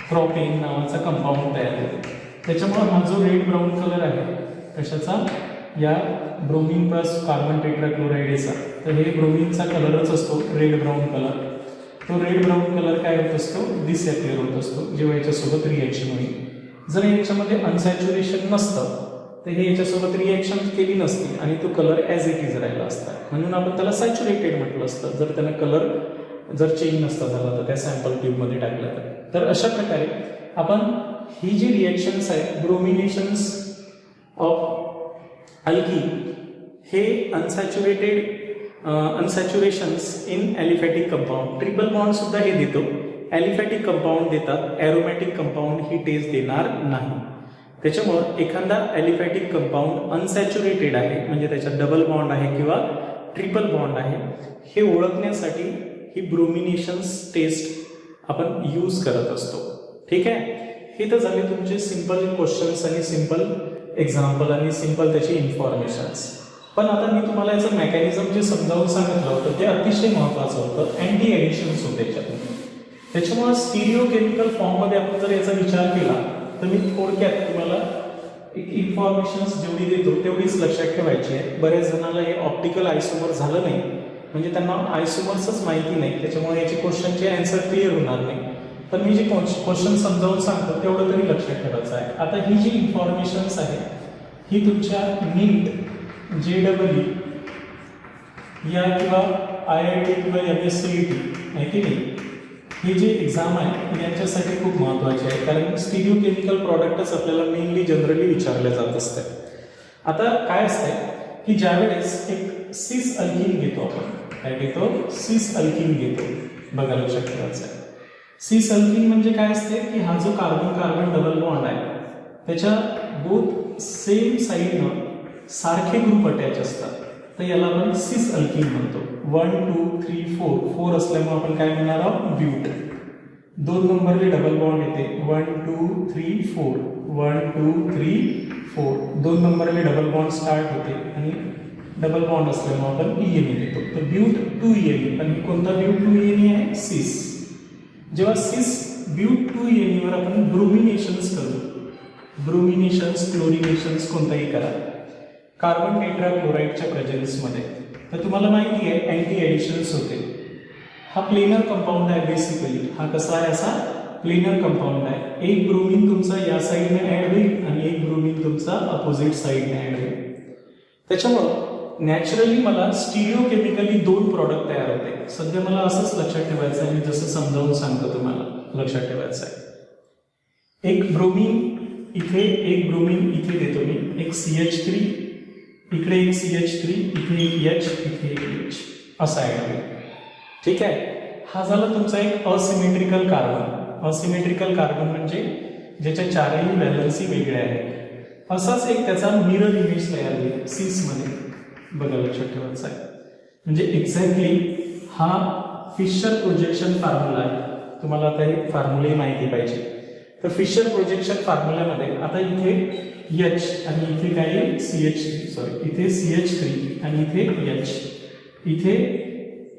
प्रोपेन नावाचा कंपाऊंड तयार होईल. त्याच्यामुळे हा जो रेड ब्राऊन कलर आहे कशाचा? या ब्रोमिन प्लस कार्बन टेट्राक्लोराइडचा. तर हे ब्रोमिनचा कलरच असतो रेड ब्राऊन कलर. तो रेड ब्राऊन कलर काय होत असतो? डिसअपिअर होत असतो जेव्हा याच्यासोबत रिएक्शन होईल. जर याच्यामध्ये अनसॅच्युरेशन नसतं तर हे याच्यासोबत रिएक्शन केली नसती आणि तो कलर ॲज इट इज राहिला असता. म्हणून आपण त्याला सॅच्युरेटेड म्हटलं असतं जर त्याला कलर जर चेंज नसता झाला तर त्या सॅम्पल ट्यूबमध्ये टाकलं तर. अशा प्रकारे आपण ही जी रिएक्शन्स आहे, ब्रोमिनेशन्स ऑफ अल्कीन, हे unsaturations in aliphatic compound, triple bond सुद्धा हे देतो. ॲलिफॅटिक कंपाऊंड देतात, ॲरोमॅटिक कंपाऊंड ही टेस्ट देणार नाही. त्याच्यामुळं एखादा ॲलिफॅटिक कंपाऊंड अनसॅच्युरेटेड आहे म्हणजे त्याच्यात डबल बॉन्ड आहे किंवा ट्रिपल बॉन्ड आहे हे ओळखण्यासाठी ही ब्रोमिनेशन्स टेस्ट आपण यूज करत असतो. ठीक आहे. हे तर झाले तुमचे सिंपल क्वेश्चन्स आणि सिंपल एक्झाम्पल आणि सिंपल त्याची इन्फॉर्मेशन्स. पण आता मी तुम्हाला याचं मेकॅनिझम जे समजावून सांगितलं होतं ते अतिशय महत्त्वाचं होतं. अँटी ॲडिशन्स होते त्याच्यातून. त्याच्यामुळे स्टिरिओ केमिकल फॉर्ममध्ये आपण जर याचा विचार केला तर मी थोडक्यात तुम्हाला एक इन्फॉर्मेशन्स जेवढी देतो तेवढीच लक्षात ठेवायची आहे. बऱ्याच जणांना हे ऑप्टिकल आयसोमर झालं नाही म्हणजे त्यांना आयसोमर्सच माहिती नाही, त्याच्यामुळे याची क्वेश्चनचे आन्सर क्लिअर होणार नाही. पण मी जे क्वेश्चन समजावून सांगतो तेवढं तरी लक्षात ठेवायचं आहे. आता ही जी इन्फॉर्मेशन्स आहे ही तुमच्या नीट, JEE या किंवा IIT किंवा MSCET आहे की नाही, ही जी एक्झाम आहे यांच्यासाठी खूप महत्त्वाची आहे. कारण स्टिरिओ केमिकल प्रॉडक्टच आपल्याला मेनली जनरली विचारले जात असते. आता काय असतंय की ज्यावेळेस एक सिस अल्कीन घेतो आपण, काय घेतो? सिस अल्कीन घेतो. बघा लक्षात ठेवायचं आहे. सिस अल्कीन म्हणजे काय असते की हा जो कार्बन कार्बन डबल बॉन्ड आहे त्याच्या बोथ सेम साईडनं सारखे ग्रुप अटॅच असतात, तर याला आपण सिस अल्कीन म्हणतो. 1 2 3 4 4 असल्यामुळे आपण काय म्हणणार आहोत? ब्यूट. 2 नंबरले डबल बॉन्ड येते 1 2 3 4 1 2 3 4. 2 नंबरले डबल बॉन्ड स्टार्ट होते आणि डबल बॉन्ड असल्यामुळे आपण ENE देतो. तर ब्यूट 2ENE. आणि कोणता ब्यूट 2ENE आहे? सिस. जेव्हा सिस ब्यूट 2ENE वर आपण ब्रोमिनेशन्स करू, ब्रोमिनेशन्स क्लोरिनेशन्स कोणताही करा कार्बन टेट्राक्लोराइडच्या प्रेझेन्समध्ये, तर तुम्हाला माहिती आहे अँटी ॲडिशन्स होते. हा प्लेनर कंपाऊंड आहे बेसिकली. हा कसा आहे? असा प्लेनर कंपाऊंड आहे. एक ब्रोमिन तुमचा या साईडने ॲड होईल आणि एक ब्रोमिन तुमचा अपोजिट साईडने ॲड होईल. त्याच्यामुळं नॅचरली मला स्टिरिओ केमिकली 2 प्रॉडक्ट तयार होते. सध्या मला असंच लक्षात ठेवायचं आहे, मी जसं समजावून सांगतो तुम्हाला लक्षात ठेवायचं आहे. एक ब्रोमिन इथे, एक ब्रोमिन इथे देतो मी, एक CH3 इकडे, एक CH3 इथे, एक H इथे, एक H असा आहे. ठीक आहे. हा झाला तुमचा एक असिमेट्रिकल कार्बन. असिमेट्रिकल कार्बन म्हणजे ज्याच्या चारही व्हॅलन्सी वेगळ्या आहेत. असाच एक त्याचा मिरर इमेज तयार होईल सिसमध्ये. बघा लक्षात ठेवायचं आहे. म्हणजे एक्झॅक्टली हा फिशर प्रोजेक्शन फॉर्म्युला आहे. तुम्हाला आता हे फॉर्म्युले माहिती पाहिजे. तर फिशर प्रोजेक्शन फॉर्म्युल्यामध्ये आता इथे H आणि इथे काय आहे? इथे CH3 आणि इथे H, इथे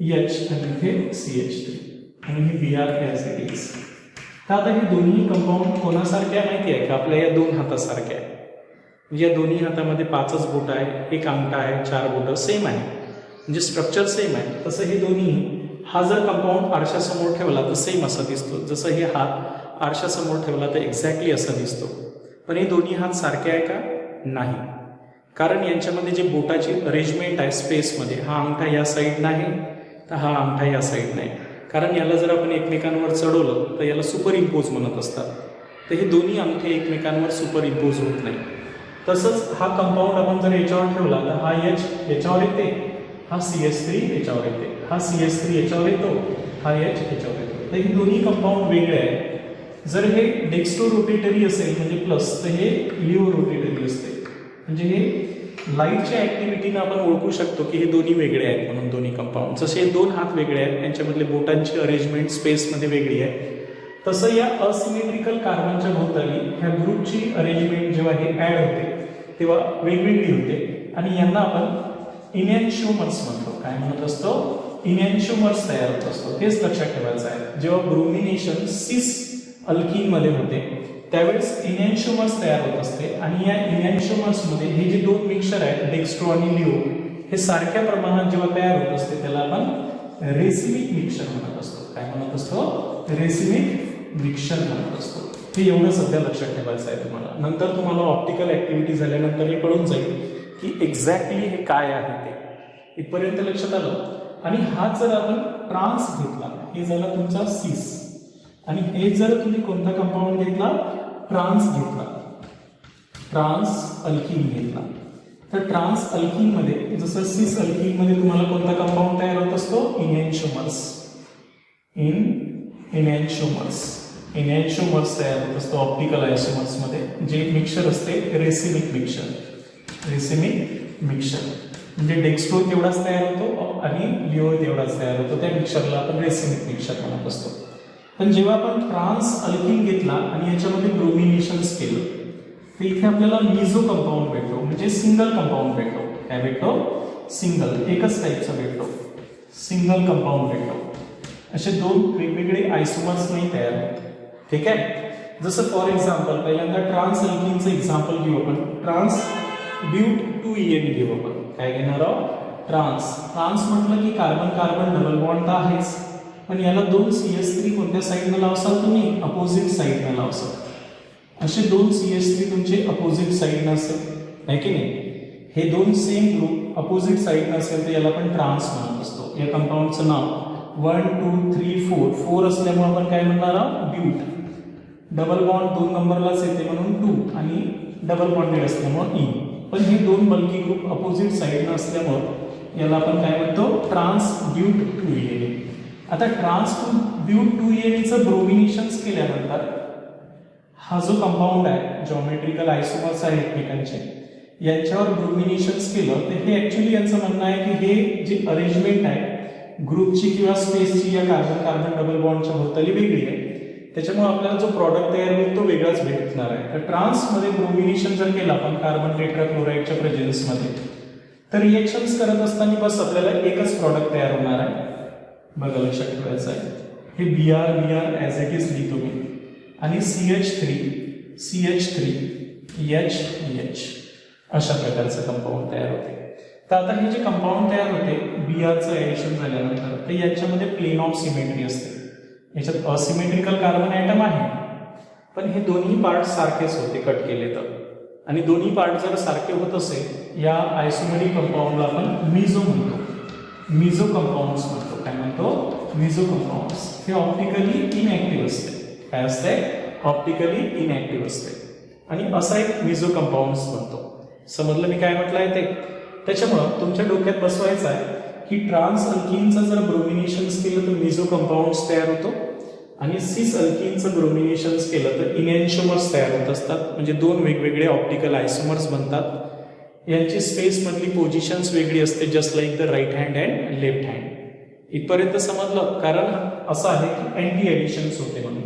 H आणि इथे CH3 आणि हे Br ॲज इट इज. तर आता हे दोन्ही कंपाऊंड कोणासारखे आहे माहिती आहे का? आपल्या या 2 हातासारखे आहे. म्हणजे या दोन्ही हातामध्ये 5च बोटं आहे, एक अंगठा आहे, 4 बोटं सेम आहे, म्हणजे स्ट्रक्चर सेम आहे. तसं हे दोन्ही हा जर कंपाऊंड आरशासमोर ठेवला तर सेम असा दिसतो, जसं हे हात आरशासमोर ठेवला तर एक्झॅक्टली असा दिसतो. पण हे दोन्ही हात सारखे आहे का? नाही, कारण यांच्यामध्ये जे बोटाची अरेंजमेंट आहे स्पेसमध्ये, हा अंगठा या साईडनं आहे तर हा अंगठा या साईडनं आहे. कारण याला जर आपण एकमेकांवर चढवलं तर याला सुपर इम्पोज म्हणत असतात. तर हे दोन्ही अंगठे एकमेकांवर सुपर इम्पोज होत नाही. तसंच हा कंपाऊंड आपण जर याच्यावर ठेवला तर हा H याच्यावर येते, हा CH3 याच्यावर येते, हा CH3 याच्यावर येतो, हा H याच्यावर येतो. तर हे दोन्ही कंपाऊंड वेगळे आहे. जर हे डेक्स्ट्रो रोटेटरी असेल म्हणजे प्लस, तर हे लिओ रोटेटरी असते. म्हणजे हे लाईटच्या ऍक्टिव्हिटीनं आपण ओळखू शकतो की हे दोन्ही वेगळे आहेत म्हणून दोन्ही कंपाऊंड. जसे हे दोन हात वेगळे आहेत, यांच्यामधले बोटांची अरेंजमेंट स्पेसमध्ये वेगळी आहे, तसं या असिमेट्रिकल कार्बनच्या भोवताली ह्या ग्रुपची अरेंजमेंट जेव्हा हे ॲड होते तेव्हा वेगवेगळी होते आणि यांना आपण इनॅन्शिओमर्स म्हणतो. काय म्हणत असतो? इनॅन्शिओमर्स तयार होत असतो. हेच लक्षात ठेवायचं आहे. जेव्हा ब्रोमिनेशन सिस अल्कीनमध्ये होते त्यावेळेस इनॅन्शिओमर्स तयार होत असते आणि या इनॅन्शिओमर्समध्ये हे जे दोन मिक्सचर आहेत डेक्स्ट्रो आणि लिओ हे सारख्या प्रमाणात जेव्हा तयार होत असते त्याला आपण रेसिमिक मिक्सचर म्हणत असतो. काय म्हणत असतो? रेसिमिक मिक्सचर म्हणत असतो. हे एवढं सध्या लक्षात ठेवायचं आहे तुम्हाला. नंतर तुम्हाला ऑप्टिकल ऍक्टिव्हिटी झाल्यानंतर हे कळून जाईल की एक्झॅक्टली हे काय आहे ते. इथपर्यंत लक्षात आलं. आणि हा जर आपण ट्रान्स घेतला, हे झाला तुमचा सिस, आणि हे जर तुम्ही कोणता कंपाऊंड घेतला? ट्रान्स घेतला, ट्रान्स अल्कीन घेतला, तर ट्रान्स अल्कीनमध्ये जसं सिस अल्कीनमध्ये तुम्हाला कोणता कंपाऊंड तयार होत असतो? इनॅन्शिओमर्स. इनॅन्शिओमर्स तयार होत असतो ऑप्टिकल आयसोमर्समध्ये. जे मिक्सचर असते रेसिमिक मिक्सचर. रेसिमिक मिक्सचर म्हणजे डेक्स्ट्रो तेवढाच तयार होतो आणि लिओ तेवढाच तयार होतो. त्या मिक्सचरला आपण रेसिमिक मिक्सचर म्हणत असतो. पण जेव्हा आपण ट्रान्स अल्कीन घेतला आणि याच्यामध्ये ब्रोमिनेशन्स केलं तर इथे आपल्याला मिझो कंपाऊंड भेटतो, म्हणजे सिंगल कंपाऊंड भेटतो. काय भेटतो? सिंगल, एकच टाईपचा भेटतो, सिंगल कंपाऊंड भेटतो. असे दोन वेगवेगळे आयसोमर्स नाही तयार होत. ठीक आहे. जसं फॉर एक्झाम्पल पहिल्यांदा ट्रान्स अल्कीनचं एक्झाम्पल घेऊ आपण. ट्रान्स ब्यूट 2En घेऊ आपण. काय घेणार आहोत? ट्रान्स. ट्रान्स म्हटलं की कार्बन कार्बन डबल बॉन्ड तर आहेच, पण याला दोन CH3 कोणत्या साईडनं लावसाल तुम्ही? अपोजिट साईडनं लावसाल. असे दोन CH3 तुमचे अपोजिट साईडनं असेल, आहे की नाही? हे दोन सेम ग्रुप अपोजिट साईडनं असेल तर याला आपण ट्रान्स म्हणत असतो. या कंपाऊंडचं नाव 1 2 3 4 4 असल्यामुळे आपण काय म्हणणार आहोत? ब्यूट. डबल बॉन्ड 2 नंबरलाच येते म्हणून 2 आणि डबल बॉन्डेड असल्यामुळे E. पण हे दोन बल्की ग्रुप अपोजिट साईडनं असल्यामुळे याला आपण काय म्हणतो? ट्रान्स ब्यूट 2En. आता ट्रान्स ब्यूट 2En ब्रोमिनेशन्स केल्यानंतर हा जो कंपाऊंड आहे, जॉमेट्रिकल आयसोमर्स आहे एकमेकांचे, यांच्यावर ब्रोमिनेशन्स केलं तर हे ऍक्च्युली यांचं म्हणणं आहे की हे जी अरेंजमेंट आहे ग्रुपची किंवा स्पेसची या कार्बन कार्बन डबल बॉन्डच्या भोवताली वेगळी आहे, त्याच्यामुळे आपल्याला जो प्रॉडक्ट तयार होईल तो वेगळाच भेटणार आहे. तर ट्रान्समध्ये ब्रोमिनेशन जर केलं आपण कार्बन टेट्राक्लोराईडच्या प्रेझेन्समध्ये तर रिएक्शन्स करत असताना बस आपल्याला एकच प्रॉडक्ट तयार होणार आहे. बघा लक्षात ठेवायचं आहे. हे Br ॲज इट इज लिहितो मी, आणि CH3 H अशा प्रकारचं कंपाऊंड तयार होते. तर आता हे जे कंपाऊंड तयार होते Brचं ॲडिशन झाल्यानंतर तर याच्यामध्ये प्लेन ऑफ सिमेट्री असते. याच्यात असिमेट्रिकल कार्बन ॲटम आहे पण हे दोन्ही पार्ट सारखेच होते कट केले तर, आणि दोन्ही पार्ट जर सारखे होत असेल या आयसोमेरिक कंपाऊंडला आपण मिझो म्हणतो. मिझो कंपाऊंड्स म्हणतो. काय म्हणतो? मिझो कंपाऊंड्स. हे ऑप्टिकली इनॅक्टिव्ह असते. काय असते? ऑप्टिकली इनॅक्टिव्ह असते आणि असा एक मिझो कंपाऊंड्स म्हणतो. समजलं मी काय म्हटलंय ते? त्याच्यामुळं तुमच्या डोक्यात बसवायचं आहे की ट्रान्स अल्कीनचं जर ब्रोमिनेशन्स केलं तर मिझो कंपाऊंड्स तयार होतो आणि सिस अल्कीनचं ब्रोमिनेशन्स केलं तर इनॅन्शिओमर्स तयार होत असतात. म्हणजे दोन वेगवेगळे ऑप्टिकल आयसोमर्स बनतात. यांची स्पेसमधली पोझिशन्स वेगळी असते, just like the right hand and left hand. इथपर्यंत समजलं? कारण असं आहे की अँटी ॲडिशन्स होते म्हणून.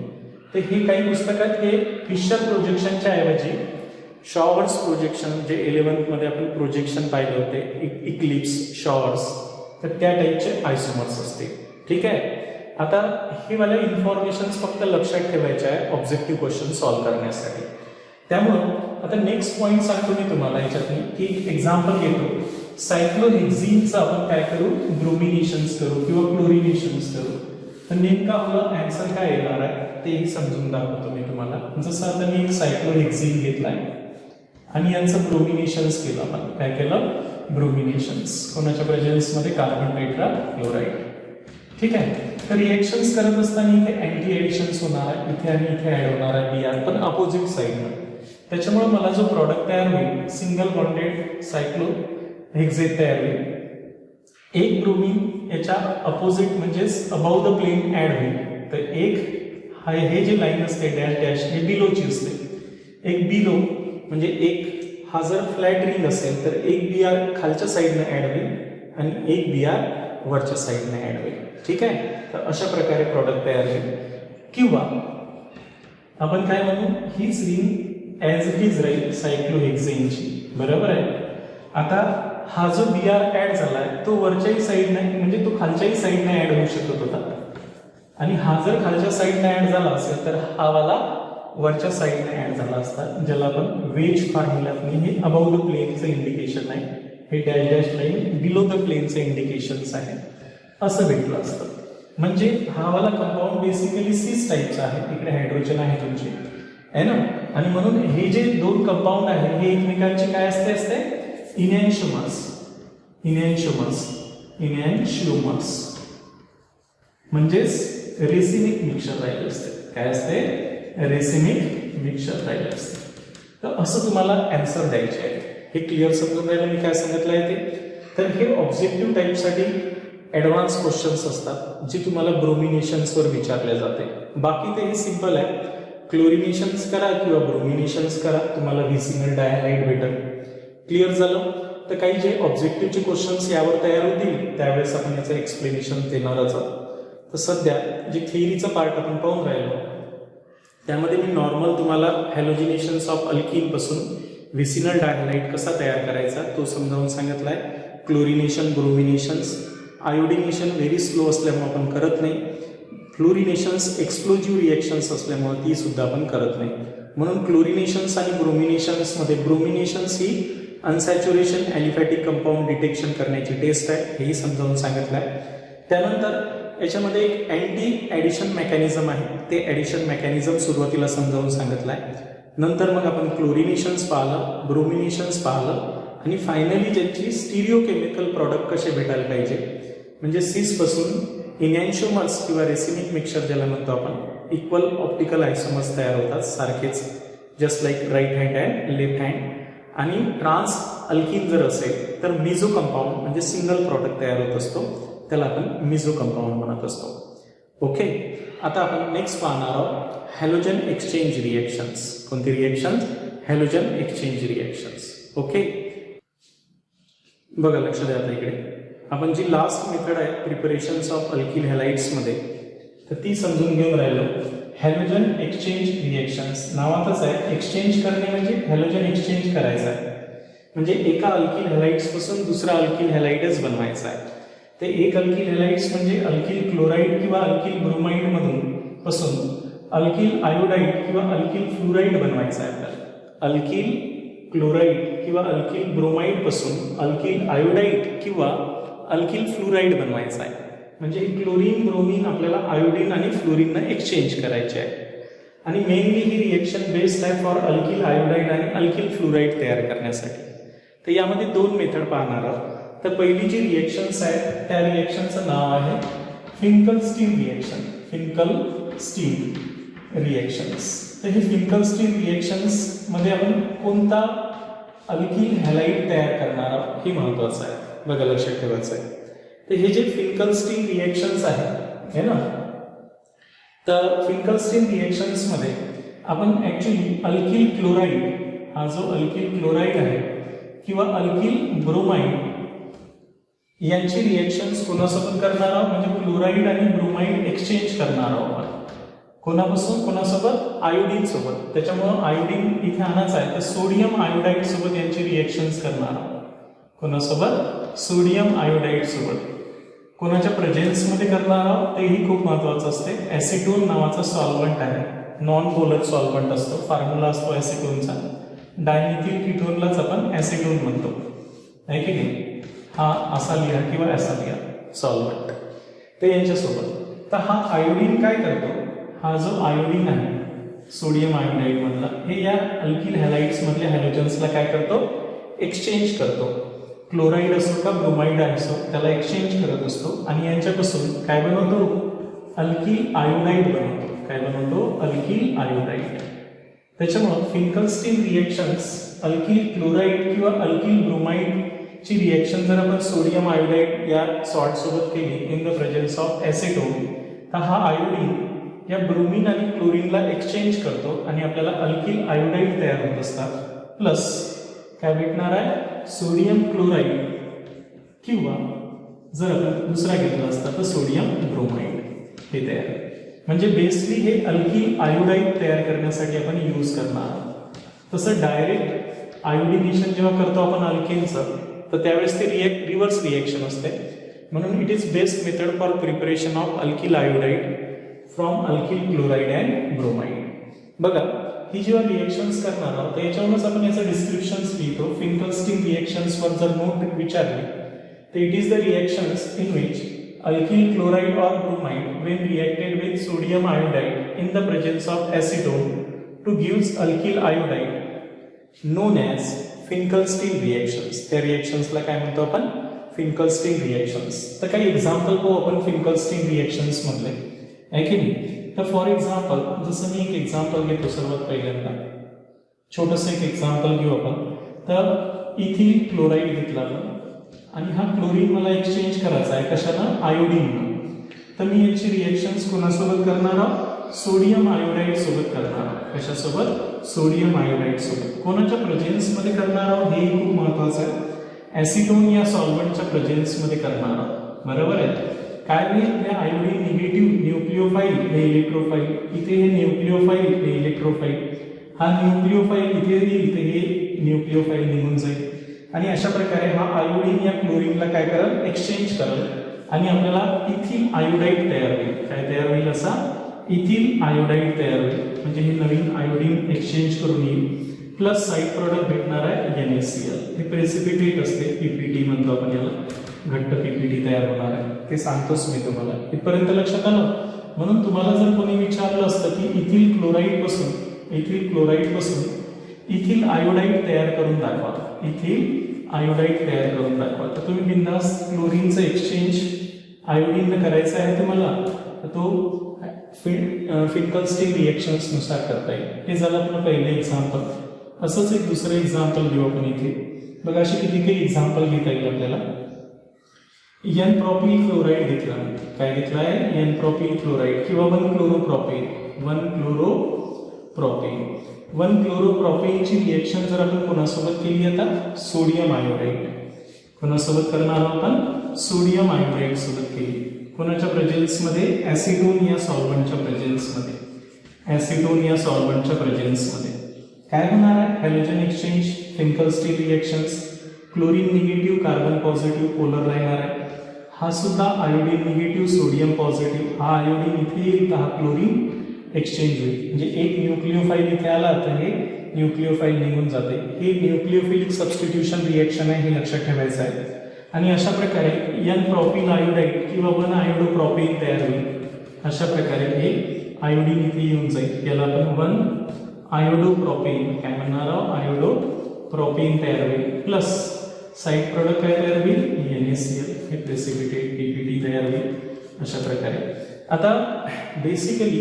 तर हे काही पुस्तकात हे फिशर प्रोजेक्शनच्या ऐवजी शॉवर्स प्रोजेक्शन, जे 11th मध्ये आपण प्रोजेक्शन पाहिलं होते, इक्लिप्स, शॉवर्स, तर त्या टाईपचे आयसोमर्स असते. ठीक आहे. आता हे मला इन्फॉर्मेशन्स फक्त लक्षात ठेवायचे आहे ऑब्जेक्टिव्ह क्वेश्चन सॉल्व्ह करण्यासाठी. त्यामुळं आता नेक्स्ट पॉईंट सांगतो मी तुम्हाला याच्यातनी की एक्झाम्पल घेतो सायक्लोहेक्झिनचं आपण काय करू, ब्रोमिनेशन्स करू किंवा क्लोरिनेशन्स करू. तर नेमका आपला आन्सर काय येणार आहे तेही समजून दाखवतो मी तुम्हाला. जसं आता मी एक सायक्लोहेक्झिन घेतलाय आणि यांचं ब्रोमिनेशन्स केलं. आपण काय केलं, ब्रोमिनेशन्स. कोणाच्या प्रेझेन्समध्ये, कार्बन टेट्राक्लोराइड. ठीक आहे. तर रिएक्शन्स करत असताना इथे अँटी ऍडिशन्स होणार आहे, इथे आणि इथे ऍड होणार आहे Br, पण अपोजिट साईडला. त्याच्यामुळे मला जो प्रॉडक्ट तयार होईल, सिंगल बॉन्डेड सायक्लोहेक्झेन तयार होईल. एक ब्रोमीन याच्या अपोजिट म्हणजेच अबाव द प्लेन ऍड होईल. तर एक हे जे लाईन असते डॅश डॅश हे बिलोची असते. एक बिलो म्हणजे एक हा जर फ्लॅट रिंग असेल तर एक Br खालच्या साईडने ऍड होईल आणि एक Br वरच्या साईडने ऍड होईल. ठीक आहे. तर अशा प्रकारे प्रॉडक्ट तयार होईल. किंवा आपण काय म्हणू, हीच रिंग ॲज इट इज राहील सायक्लोहेक्झेनची. बरोबर आहे. आता हा जो Br ऍड झालाय तो वरच्याही साईडने म्हणजे तो खालच्याही साईडने ऍड होऊ शकत होता. आणि हा जर खालच्या साईडने ऍड झाला असेल तर हा वाला वरच्या साईडने ऍड झाला असता, ज्याला आपण वेज फॉर्म्युलाने हे अबाव द प्लेनचं इंडिकेशन आहे, हे dash dash line below the प्लेनचे इंडिकेशन्स आहे, असं भेटलं असतं. म्हणजे हा वाला कंपाऊंड बेसिकली सिस टाईपचा आहे. इकडे हायड्रोजन आहे तुमचे आहे ना. आणि म्हणून हे जे दोन कंपाऊंड आहे हे एकमेकांचे काय असते, इनॅन्शियोमर्स. इनॅन्शियोमर्स म्हणजेच रेसिमिक मिक्सचर राहिले असते. काय असते, रेसिमिक मिक्सचर राहिले असते. तर असं तुम्हाला आन्सर द्यायचे आहे. हे क्लिअर समजून राहिलं मी काय सांगितलं आहे ते. तर हे ऑब्जेक्टिव्ह टाईपसाठी ॲडव्हान्स क्वेश्चन्स असतात जे तुम्हाला ब्रोमिनेशन्सवर विचारले जाते. बाकी ते हे सिंपल आहे. क्लोरिनेशन्स करा किंवा ब्रोमिनेशन्स करा, तुम्हाला व्हिसिनल डायहाइड भेटेल. क्लिअर झालं. तर काही जे ऑब्जेक्टिव्हचे क्वेश्चन्स यावर तयार होतील त्यावेळेस आपण याचं एक्सप्लेनेशन देणारच आहोत. तर सध्या जे थिअरीचा पार्ट आपण पाहून राहिलो त्यामध्ये मी नॉर्मल तुम्हाला हॅलोजिनेशन्स ऑफ अल्किन पासून व्हिसिनल डायहाइड कसा तयार करायचा तो समजावून सांगितला आहे. क्लोरिनेशन, ब्रोमिनेशन्स, आयोडिनेशन व्हेरी स्लो असल्यामुळे आपण करत नाही. फ्लोरिनेशन्स एक्सप्लोजिव्ह रिएक्शन्स असल्यामुळे ती सुद्धा आपण करत नाही. म्हणून क्लोरिनेशन्स आणि ब्रोमिनेशन्समध्ये ब्रोमिनेशन्स ही अनसॅच्युरेशन ॲलिफॅटिक कंपाऊंड डिटेक्शन करण्याची टेस्ट आहे, हेही समजावून सांगितलं आहे. त्यानंतर याच्यामध्ये एक अँटी ॲडिशन मेकॅनिझम आहे, ते ॲडिशन मेकॅनिझम सुरुवातीला समजावून सांगितलं आहे. नंतर मग आपण क्लोरिनेशन्स पाहिलं, ब्रोमिनेशन्स पाहिलं आणि फायनली ज्यांची स्टिरिओकेमिकल प्रॉडक्ट कसे भेटायला पाहिजे, म्हणजे सिसपासून इनॅन्शियोमर्स किंवा रेसिमिक मिक्सचर ज्याला म्हणतो आपण, इक्वल ऑप्टिकल आयसोमर्स तयार होतात सारखेच, just like right hand and left hand. आणि ट्रान्स अल्किन जर असेल तर मिझो कंपाऊंड म्हणजे सिंगल प्रॉडक्ट तयार होत असतो, त्याला आपण मिझो कंपाऊंड म्हणत असतो. ओके. आता आपण नेक्स्ट पाहणार आहोत हॅलोजन एक्सचेंज रिएक्शन्स. कोणती reactions? Halogen exchange reactions. Okay. बघा लक्ष द्या. आता इकडे आपण जी लास्ट मेथड आहे प्रिपरेशन्स ऑफ अल्किल हॅलाइड्समध्ये, तर ती समजून घेऊन राहिलो. हॅलोजन एक्सचेंज रिएक्शन्स नावातच आहे. एक्सचेंज करणे म्हणजे हॅलोजन एक्सचेंज करायचं आहे, म्हणजे एका अल्किल हॅलाइड्सपासून दुसरा अल्किल हॅलाइडच बनवायचा आहे. ते एक अल्किल हॅलाइड्स म्हणजे अल्किल क्लोराईड किंवा अल्किल ब्रोमाइड मधून पासून अल्किल आयोडाईड किंवा अल्किल फ्लोराईड बनवायचा आहे आपल्याला. अल्किल क्लोराईड किंवा अल्किल ब्रोमाइड पासून अल्किल आयोडाईड किंवा अल्किल फ्लोराईड बनवायचा आहे. म्हणजे क्लोरीन ब्रोमीन आपल्याला आयोडीन आणि फ्लोरीननं एक्सचेंज करायचे आहे. आणि मेनली ही रिएक्शन बेस्ड आहे फॉर अल्किल आयोडाईड आणि अल्किल फ्लोराईड तयार करण्यासाठी. तर यामध्ये दोन मेथड पाहणार आहोत. तर पहिली जी रिएक्शन्स आहे त्या रिएक्शनचं नाव आहे फिंकलस्टीन रिएक्शन. Finkelstein reactions. तर हे फिंकलस्टीन रिएक्शन्स मध्ये आपण कोणता अल्किल हॅलाइड तयार करणार आहोत हे महत्वाचं आहे, बघा लक्षात ठेवायचं आहे. तर हे जे फिंकलस्टीन रिएक्शन्स आहेत है ना, तर फिंकलस्टीन रिएक्शन्स मध्ये आपण ऍक्च्युली अल्किल क्लोराईड, हा जो अल्किल क्लोराईड आहे किंवा अल्किल ब्रोमाइड यांची रिएक्शन्स कोणासोबत करणार आहोत, म्हणजे क्लोराईड आणि ब्रोमाइड एक्सचेंज करणार आहोत. कोणापासून? कोणासोबत? आयोडीन सोबत. त्याच्यामुळं आयोडीन इथे आणायचं आहे, तर सोडियम आयोडाईड सोबत यांची रिएक्शन्स करणार आहोत. कोणासोबत? सोडियम आयोडाईड सोबत. कोणाच्या प्रेझेन्समध्ये करणार आहोत तेही खूप महत्वाचं असते. ॲसिटोन नावाचा सॉल्व्हंट आहे, नॉन पोलर सॉल्व्हंट असतो, फॉर्म्युला असतो ॲसिटोनचा. डायमिथिल कीटोनलाच आपण ॲसिटोन म्हणतो, आहे की नाही. हा असा लिहा किंवा असा लिहा सॉल्व्हंट, ते यांच्यासोबत. तर हा आयोडीन काय करतो, हा जो आयोडीन आहे सोडियम आयोडाईड मधला, हे या अल्किल हॅलाइड्स मधल्या हॅलोजन्सला काय करतो, एक्सचेंज करतो. क्लोराईड असो का ब्रोमाइड असो त्याला एक्सचेंज करत असतो आणि यांच्यापासून काय बनवतो, अल्किल आयोडाईड बनवतो. काय बनवतो, अल्किल आयोडाईड. त्याच्यामुळे फिंकलस्टीन रिएक्शन्स अल्किल क्लोराईड किंवा अल्किल ब्रोमाइड ची रिएक्शन जर आपण सोडियम आयोडाईड या सॉल्ट सोबत केली in the presence of acetone, तर हा आयोडीन या ब्रोमीन आणि क्लोरीनला एक्सचेंज करतो आणि आपल्याला अल्किल आयोडाईड तयार होत असतात. प्लस काय भेटणार आहे, सोडियम क्लोराईड किंवा जर आपण दुसरा घेतला असता तर सोडियम ब्रोमाइड हे तयार. म्हणजे बेसिकली हे अल्किल आयोडाईड तयार करण्यासाठी आपण यूज करणार आहोत. तसं डायरेक्ट आयोडिनेशन जेव्हा करतो आपण अल्केनचं, तर त्यावेळेस ते रिव्हर्स रिएक्शन असते. म्हणून it is best method for preparation of alkyl iodide from alkyl chloride and bromide. बघा ही जेव्हा रिएक्शन्स करणार आहोत तर याच्यावरूनच आपण याचं डिस्क्रिप्शन्स लिहितो. फिंकलस्टीन रिएक्शन्सवर जर नोट विचारली तर it is the reactions in which alkyl chloride और bromide when reacted with sodium iodide in the presence of acetone to gives alkyl iodide known as Finkelstein reactions. त्या रिएक्शन्सला काय म्हणतो आपण, फिंकलस्टीन रिएक्शन्स. तर काही एक्झाम्पल पाहू आपण फिंकलस्टीन रिएक्शन्स मधले, आहे की नाही. तर फॉर एक्झाम्पल जसं मी एक एक्झाम्पल घेतो सर्वात पहिल्यांदा, छोटंसं एक एक्झाम्पल घेऊ आपण. तर इथिल क्लोराईड घेतला आणि हा क्लोरीन मला एक्सचेंज करायचा आहे कशाला, आयोडीन. तर मी याची रिएक्शन्स कोणासोबत करणार आहोत, सोडियम आयोडाईड सोबत करणार आहोत. कशासोबत, सोडियम आयोडाईड सोबत. कोणाच्या प्रेझेन्स मध्ये करणार आहोत हे खूप महत्वाचं आहे, ऍसिटोन या सॉल्व्हंटच्या प्रेझेन्स मध्ये करणार आहोत. बरोबर आहे. काय होईल, हे आयोडीन निगेटिव्ह न्यूक्लिओफाईल हे इलेक्ट्रोफाईल, इथे हे न्यूक्लिओफाईल हे इलेक्ट्रोफाईल, हा न्यूक्लिओफाईल इथे येईल तर हे न्यूक्लिओफाईल निघून जाईल. आणि अशा प्रकारे हा आयोडीन या क्लोरीनला काय करेल, एक्सचेंज करेल आणि आपल्याला इथिल आयोडाईड तयार होईल. काय तयार होईल, असा इथिल आयोडाईड तयार होईल. म्हणजे हे नवीन आयोडीन एक्सचेंज करून येईल. प्लस साईड प्रोडक्ट भेटणार आहे NaCl. हे प्रेसिपिटेट असते, PPT म्हणतो आपण याला, घट्ट PPT तयार होणार आहे. ते सांगतोच मी तुम्हाला. इथपर्यंत लक्षात आलं. म्हणून तुम्हाला जर कोणी विचारलं असतं की इथिल क्लोराईड पासून इथिल आयोडाईड तयार करून दाखवा, इथिल आयोडाईड तयार करून दाखवा, तर तुम्ही बिंदास क्लोरीनचं एक्सचेंज आयोडीन करायचं आहे तुम्हाला, तर तो फिंकलस्टीन रिएक्शन्स नुसार करता येईल. हे झालं आपलं पहिलं एक्झाम्पल. असंच एक दुसरं एक्झाम्पल घेऊ आपण इथे. बघा अशी किती काही एक्झाम्पल घेता येईल आपल्याला. एन प्रोपिल क्लोराईड घेतला, काय घेतला आहे, एन प्रोपिल क्लोराईड किंवा 1-क्लोरोप्रोपेन. 1-क्लोरोप्रोपेन ची रिएक्शन जर आपण कोणासोबत केली आता, सोडियम आयोडाईड. कोणासोबत करणार आहोत आपण, सोडियम आयोडाईड सोबत केली. कोणाच्या प्रेझेन्स मध्ये, ऍसिटोन या सॉल्व्हंटच्या प्रेझेन्स मध्ये. ऍसिटोन या सॉल्व्हंटच्या प्रेझेन्स मध्ये काय होणार आहे, halogen exchange, Finkelstein reactions. Chlorine negative, carbon positive polar राहणार आहे. हा सुद्धा आयोडीन निगेटिव्ह, सोडियम पॉझिटिव्ह. हा आयोडीन इथे येईल तर हा क्लोरीन एक्सचेंज होईल. म्हणजे एक न्यूक्लिओफाईल इथे आला तर हे न्यूक्लिओफाईल निघून जाते. हे न्यूक्लिओफिलिक सबस्टिट्यूशन रिएक्शन आहे, हे लक्षात ठेवायचं आहे. आणि अशा प्रकारे एन प्रोपिल आयोडाईड किंवा 1-आयोडोप्रोपेन तयार होईल. अशा प्रकारे हे आयोडीन इथे येऊन जाईल. याला आपण 1-आयोडोप्रोपेन काय म्हणणार आहोत, आयोडोप्रोपेन तयार होईल. प्लस साईड प्रोडक्ट काय तयार होईल, NaCl. हे प्रेसिपिटेट PPT तयार होईल. अशा प्रकारे आता बेसिकली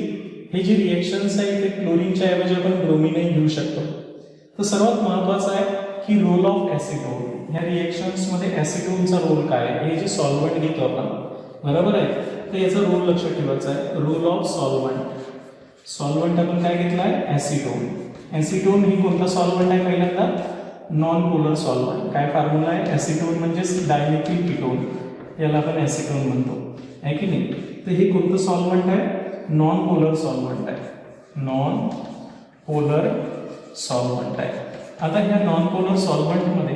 हे जे रिएक्शन्स आहेत ते क्लोरीनच्या ऐवजी आपण ब्रोमीनही घेऊ शकतो. तर सर्वात महत्वाचं आहे की रोल ऑफ ऍसिटोन. ह्या रिएक्शन्स मध्ये ऍसिटोनचा रोल काय आहे, हे जे सॉल्व्हंट घेतो आपण, बरोबर आहे, तर याचा रोल लक्षात ठेवायचा आहे. रोल ऑफ सॉल्व्हंट आपण काय घेतला आहे, ऍसिटोन. ऍसिटोन ही कोणता सॉल्व्हंट आहे, पहिल्यांदा नॉन पोलर सॉल्व्हंट. काय फॉर्म्युला आहे, ऍसिटोन म्हणजे डायमेथिल कीटोन, याला आपण ऍसिटोन म्हणतो, आहे की नाही. तर हे कोणतं सॉल्व्हंट आहे, नॉन पोलर सॉल्व्हंट आहे. नॉन पोलर सॉल्व्हंट आहे. आता ह्या नॉन पोलर सॉल्व्हंट मध्ये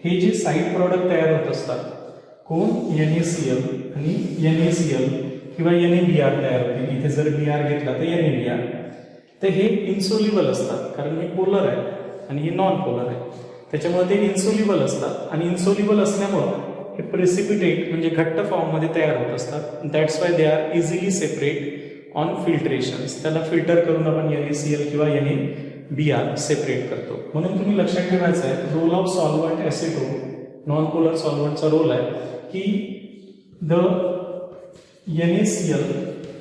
हे जे साईड प्रोडक्ट तयार होत असतात, कोण, NaCl आणि NaCl किंवा NaBr तयार होते. इथे जर Br घेतला तर NaBr. तर हे इन्सोल्युबल असतात, कारण हे पोलर आहे आणि हे नॉन पोलर आहे. त्याच्यामुळे ते इन्सोल्युबल असतात आणि इन्सोल्युबल असल्यामुळं हे प्रेसिपिटेट म्हणजे घट्ट फॉर्ममध्ये तयार होत असतात. That's why they are easily separate on filtrations. त्याला फिल्टर करून आपण NaCl किंवा NaBr सेपरेट करतो. म्हणून तुम्ही लक्षात ठेवायचं आहे role of solvent acetone, non polar सॉल्व्हंटचा रोल आहे की द NaCl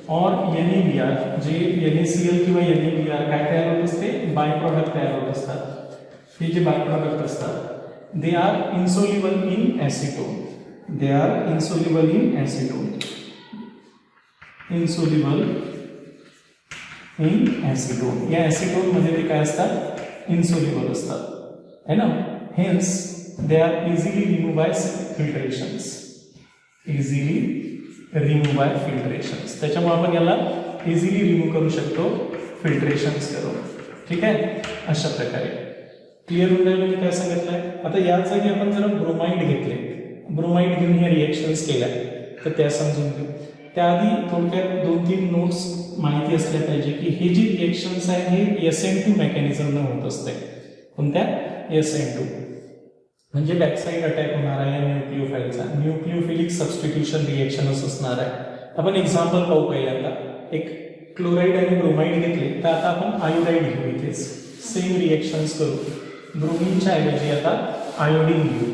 और NaBr, जे NaCl किंवा NaBr काय तयार होत असते, बाय प्रॉडक्ट तयार होत असतात. हे जे बाय प्रॉडक्ट असतात they are insoluble in acetone. They are insoluble in acetone. Insoluble in acetone. या ॲसिटोनमध्ये ते काय असतात, इन्सोल्युबल असतात, है ना. Hence they are easily remove by filtrations. Easily remove by filtrations. त्याच्यामुळे आपण याला इझिली रिमूव्ह करू शकतो फिल्ट्रेशन्स करून. ठीक आहे, अशा प्रकारे क्लिअर होऊन जाईल. मी काय सांगितलं आहे. आता याच जागी आपण जर ब्रोमाइड घेतले, ब्रोमाइड घेऊन ह्या रिएक्शन्स केल्या तर त्या समजून घेऊ. त्याआधी थोडक्यात 2-3 नोट्स माहिती असल्या पाहिजे की हे जी रिएक्शन्स आहे हे SN2 मेकॅनिझमनं होत असते. कोणत्या, SN2 म्हणजे बॅकसाईड अटॅक होणार आहे या न्यूक्लिओफाईलचा. न्यूक्लिओफिलिक सबस्टिट्यूशन रिएक्शनच असणार आहे. आपण एक्झाम्पल पाहू पहिल्यांदा. एक क्लोराईड आणि ब्रोमाइड घेतले तर आता आपण आयोडाईड घेऊ. इथेच सेम रिएक्शन्स करू. ब्रोमिनच्या ऐवजी आता आयोडीन घेऊ.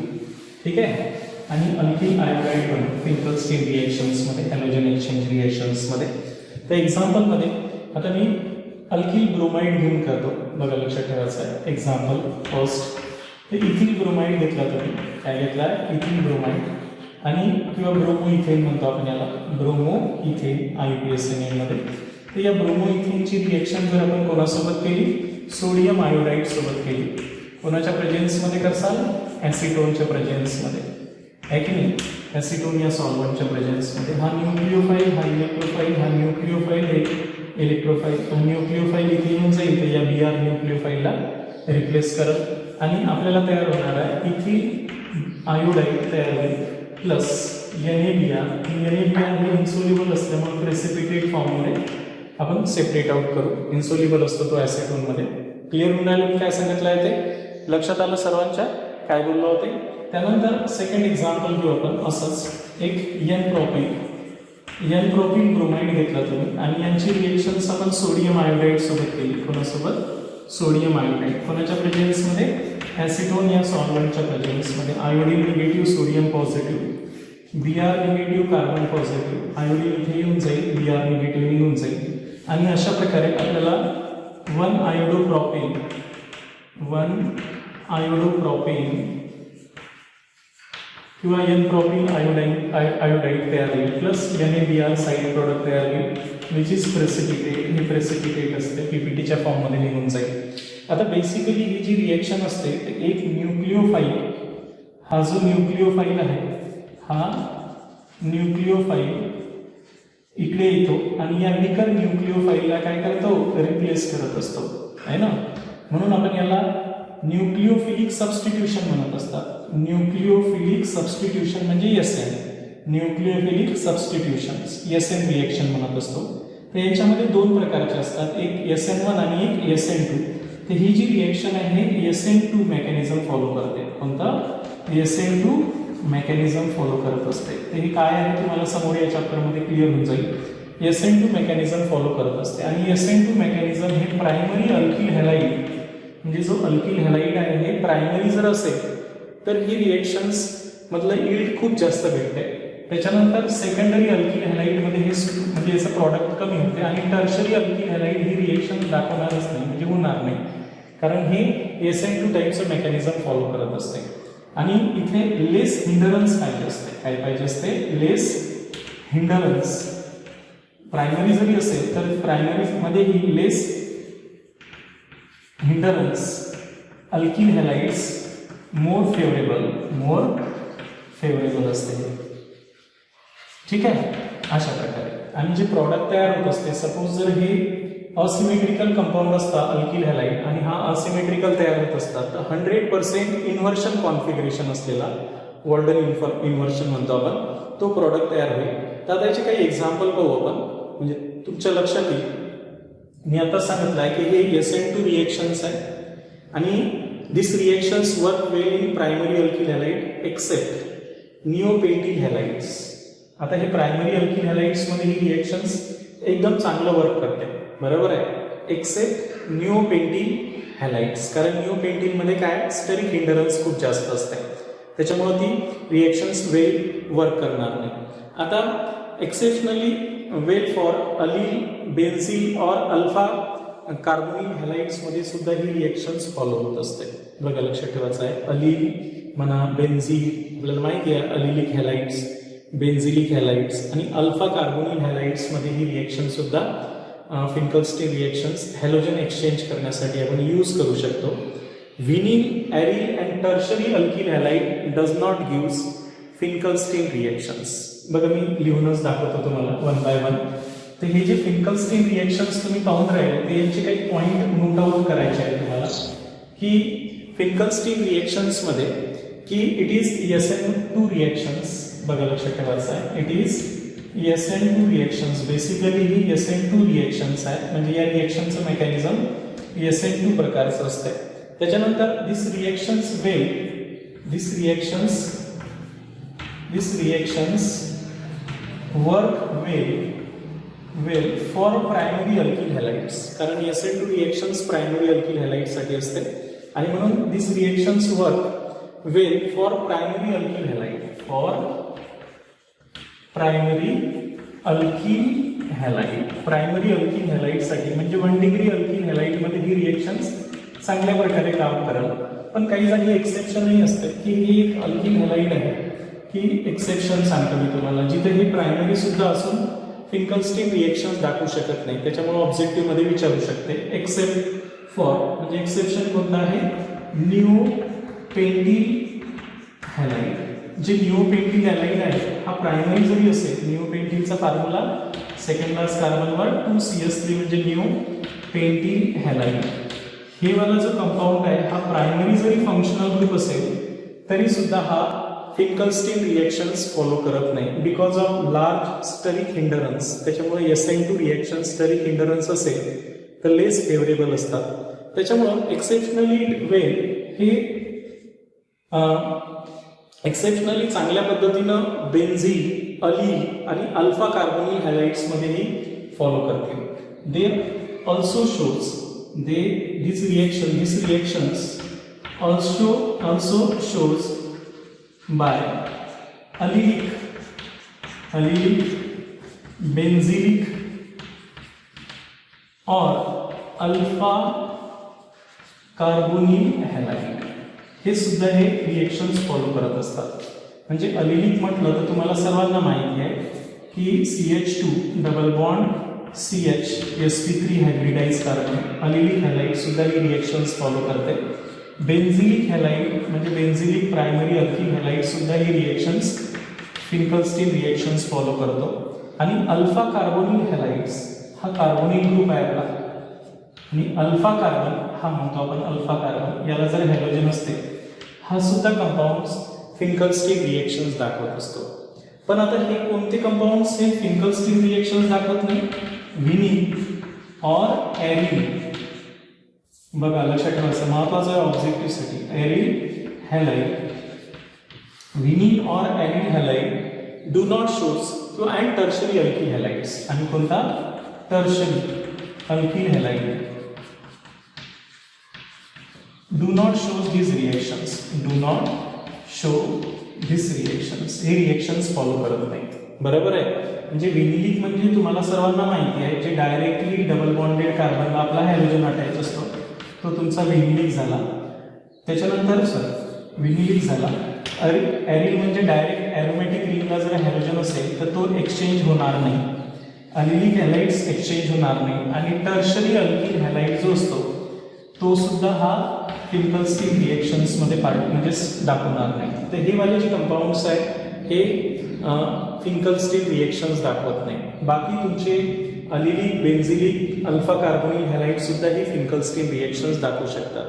ठीक आहे, आणि अल्किल आयोडाईड बनवू फिंकल स्टीन रिएक्शन्समध्ये, हॅलोजन एक्सचेंज रिएक्शन्समध्ये. त्या एक्झाम्पलमध्ये आता मी अल्किल ब्रोमाइड घेऊन करतो. बघा लक्षात ठेवायचं आहे. एक्झाम्पल फर्स्ट, ते इथिल ब्रोमाइड घेतला तुम्ही. काय घेतला, इथिल ब्रोमाइड आणि किंवा ब्रोमो इथेन म्हणतो आपण याला, ब्रोमो इथेन IUPAC मध्ये. तर या ब्रोमो इथेनची रिएक्शन जर आपण कोणासोबत केली, सोडियम आयोडाईड सोबत केली. कोणाच्या प्रेझेन्समध्ये करसाल, ॲसिटोनच्या प्रेझेन्समध्ये, आहे की नाही. ॲसिटोन या सॉल्व्हंटच्या प्रेझेन्समध्ये. हा न्यूक्लिओफाईल, हा इलेक्ट्रोफाईल, हा न्यूक्लिओफाईल, हे इलेक्ट्रोफाईल. हा न्यूक्लिओफाईल इथे येऊन जाईल तर या BR न्यूक्लिओफाईलला रिप्लेस करत आणि आपल्याला तयार होणार आहे इथिल आयोडाईड तयार होईल प्लस NaBr. NaBr हे इन्सोल्युबल असल्यामुळे प्रेसिपिटेट फॉर्ममध्ये आपण सेपरेट आउट करू. इन्सोल्युबल असतो तो ॲसिटोनमध्ये. क्लिअर होऊन राहिलं मी काय सांगितलं आहे ते, लक्षात आलं सर्वांच्या काय बोललो होते. त्यानंतर सेकंड एक्झाम्पल घेऊ आपण. असंच एक N प्रोपिन ब्रोमाइड घेतला तुम्ही आणि यांची रिएक्शन्स आपण सोडियम आयोडाईड सोबत केली. कोणासोबत, सोडियम आयोडाईड. कोणाच्या प्रेझेन्समध्ये, ॲसिटोन या सॉल्व्हंटच्या प्रेझेन्समध्ये. Iodine negative, sodium positive, Br negative, carbon positive. Iodine इथे येऊन जाईल, Br निगेटिव्ह निघून जाईल आणि अशा प्रकारे आपल्याला 1 आयोडोप्रोपेन किंवा N प्रोपिन आयोडाईड तयार होईल प्लस NaBr साईड प्रोडक्ट तयार होईल which is precipitate. He precipitate असते, PPTच्या फॉर्ममध्ये निघून जाईल. आता बेसिकली ही जी रिएक्शन असते ते एक न्यूक्लिओफाईल, हा जो न्यूक्लिओफाईल आहे हा न्यूक्लिओफाईल इकडे येतो आणि या विकर न्यूक्लिओफाईलला काय करतो, रिप्लेस करत असतो, आहे ना. म्हणून आपण याला न्यूक्लिओफिलिक सबस्टिट्यूशन म्हणत असतात. न्यूक्लिओफिलिक सबस्टिट्यूशन म्हणजे SN, nucleophilic substitutions, SN reaction म्हणत असतो. तर याच्यामध्ये 2 प्रकारचे असतात, एक SN1 आणि एक SN2. तर ही जी रिएक्शन आहे हे SN2 मेकॅनिझम फॉलो करते. कोणता, SN2 मेकॅनिझम फॉलो करत असते. तर हे काय आहे तुम्हाला समोर या चॅप्टरमध्ये क्लिअर होऊन जाईल. SN2 मेकॅनिझम फॉलो करत असते आणि SN2 मेकॅनिझम हे प्रायमरी अल्किल हॅलाइड, म्हणजे जो अल्किल हॅलाइड आहे हे प्रायमरी जर असेल तर ही रिएक्शन्स मधलं यील्ड खूप जास्त भेटते. त्याच्यानंतर सेकंडरी अल्किल हॅलाइडमध्ये हे म्हणजे याचं प्रॉडक्ट कमी होते आणि टर्शरी अल्किल हॅलाइड ही रिएक्शन दाखवणारच नाही, म्हणजे होणार नाही, कारण हे SN2 टाईपचं मेकॅनिझम फॉलो करत असते. आणि इथे लेस हिंडरन्स पाहिजे असते. काय पाहिजे असते, लेस हिंडरन्स. प्रायमरी जरी असेल तर प्रायमरीमध्ये ही लेस हिंडरन्स अल्किल हॅलाइड्स मोर फेवरेबल असते. ठीक आहे, अशा प्रकारे. आणि जे प्रॉडक्ट तयार होत असते, सपोज जर हे असिमेट्रिकल कंपाऊंड असतात अल्किल हॅलाइड आणि हा असिमेट्रिकल तयार होत असतात तर 100% इन्व्हर्शन कॉन्फिगरेशन असलेला, वर्ल्डन इन्व्हर्शन म्हणतो आपण, तो प्रॉडक्ट तयार होईल. तर आता याचे काही एक्झाम्पल पाहू आपण, म्हणजे तुमच्या लक्षात येईल. मी आता सांगितलं आहे की हे SN2 रिएक्शन्स आहे आणि this reactions work well in primary alkyl halide except neopentyl halides. आता हे प्रायमरी अल्किल हॅलाइड्समध्ये ही रिएक्शन्स एकदम चांगलं वर्क करते, बरोबर आहे, एक्सेप्ट निओपेंटिल हॅलाइड्स. कारण निओपेंटिलमध्ये काय स्टेरिक हिंडरन्स खूप जास्त असते, त्याच्यामुळे ती रिएक्शन्स वेल वर्क करणार नाही. आता exceptionally well for Aleel, benzyl और अल्फा कार्बोनिल हॅलाइड्समध्ये सुद्धा ही रिएक्शन्स फॉलो होत असते. बघा लक्षात ठेवायचं आहे, अलील म्हणा, बेन्झील, आपल्याला माहिती आहे अलिलिक हॅलाइड्स, बेन्झिलिक हॅलाइड्स आणि अल्फा कार्बोनिल हॅलाइड्समध्ये ही रिएक्शन सुद्धा फिंकल्स्टीन रिएक्शन्स हॅलोजन एक्सचेंज करण्यासाठी आपण यूज करू शकतो. Vinyl, aryl and tertiary alkyl halide does not gives Finkelstein reactions. बघा मी लिहूनच दाखवतो तुम्हाला वन बाय वन. तर हे जे फिंकल्स्टीन रिएक्शन्स तुम्ही पाहून राहिले ते यांचे काही पॉईंट नोट आउट करायचे आहेत तुम्हाला, की फिंकल्स्टीन रिएक्शन्समध्ये की इट इज SN2 रिएक्शन्स. बघा लक्षात ठेवायचं आहे, it is SN2 reactions. Basically ही SN2 रिएक्शन्स आहेत, म्हणजे या रिएक्शनचं मेकॅनिझम SN2 प्रकारचं असते. त्याच्यानंतर this reactions work well for primary alkyl halides. कारण SN2 रिएक्शन्स प्रायमरी अल्किल हॅलाइड्ससाठी असते आणि म्हणून this reactions work well for primary alkyl halide, for primary alkyl halide. Primary alkyl हॅलाइडसाठी म्हणजे 1 डिग्री अल्किल हॅलाइडमध्ये ही रिएक्शन्स चांगल्या प्रकारे काम करेल. पण काही जागी एक्सेप्शनही असते की ही एक अल्किल हॅलाइड आहे, की एक्सेप्शन सांगतो मी तुम्हाला, जिथे ही प्रायमरी सुद्धा असून फिंकल्स्टीन रिएक्शन्स दाखवू शकत नाही, त्याच्यामुळे ऑब्जेक्टिव्ह मध्ये विचारू शकते. एक्सेप्ट फॉर म्हणजे एक्सेप्शन कोणतं आहे, निओपेंटिल हॅलाइड. जे निओपेंटिल हॅलाइड आहे हा प्रायमरी जरी असेल, निओपेंटिलचा फॉर्म्युला सेकंड क्लास कार्बनवर 2CS3 म्हणजे निओपेंटिल हॅलाइड. हे वाला जो कंपाऊंड आहे हा प्रायमरी जरी फंक्शनल ग्रुप असेल तरी सुद्धा हा फिंकल्स्टीन रिएक्शन्स फॉलो करत नाही, बिकॉज ऑफ लार्ज स्टेरिक हिंडरन्स. त्याच्यामुळे SN2 रिएक्शन स्टेरिक हिंडरन्स असेल तर लेस फेवरेबल असतात. त्याच्यामुळं एक्सेप्शनली वेल हे एक्सेप्शनली चांगल्या पद्धतीनं बेन्झील, अलील आणि अल्फा कार्बोनिल हॅलाइड्समध्येही फॉलो करतील. They also shows these reactions also shows by allylic, benzylic or alpha carbonyl halide. हे सुद्धा हे रिएक्शन्स फॉलो करत असतात. म्हणजे अलिलिक म्हटलं तर तुम्हाला सर्वांना माहिती आहे की CH2 double bond CH sp3 hybridize carbon, allylic halide सुद्धा ही रिएक्शन्स फॉलो करते. बेन्झिलिक हॅलाइड म्हणजे बेन्झिलिक प्रायमरी अल्किल हॅलाइड सुद्धा ही रिएक्शन्स फिंकल्स्टीन रिएक्शन्स फॉलो करतो. आणि अल्फा कार्बोनिल हॅलाइड्स हा कार्बोनिल ग्रुप आहे आपला, आणि अल्फा कार्बन हा म्हणतो आपण अल्फा कार्बन, याला जर हॅलोजन असते हा सुद्धा कंपाऊंड्स फिंकल्स्टीन रिएक्शन्स दाखवत असतो. पण आता हे कोणते कंपाऊंड्स हे फिंकल्स्टीन रिएक्शन्स दाखवत नाही, विनिल और एरिल. बघा लक्षात ठेवायचं महत्वाचं आहे ऑब्जेक्टिव्हसाठी, एरिल हॅलाइड, विनिल और aryl halide do not shows किंवा अँड टर्शरी अल्किल हॅलाइड्स. आणि कोणता tertiary alkyl halide do not shows this reactions, do not show this reactions. हे रिएक्शन्स फॉलो करत नाहीत, बरोबर आहे. म्हणजे विनिलिक म्हणजे तुम्हाला सर्वांना माहिती आहे जे डायरेक्टली डबल बॉन्डेड कार्बनला आपला हॅलोजन अटॅच असतो, तो तुमचा विनिलिक झाला. त्याच्यानंतर विनिलिक झाला. एरिल म्हणजे डायरेक्ट ॲरोमॅटिक रिंगला जर हॅलोजन असेल तर तो एक्सचेंज होणार नाही, अलिलिक हॅलाइड्स एक्सचेंज होणार नाही. आणि टर्शरी अल्किल हॅलाइड जो असतो तो सुद्धा हा फिंकल्स्टीन रिएक्शन्समध्ये म्हणजे दाखवणार नाही. तर हे वाले जे कंपाऊंड्स आहेत हे फिंकल्स्टीन रिएक्शन्स दाखवत नाही. बाकी तुमचे अलिलिक, बेन्झिलिक, अल्फा कार्बोनिल हॅलाइड सुद्धा ही फिंकल्स्टीन रिएक्शन्स दाखवू शकतात.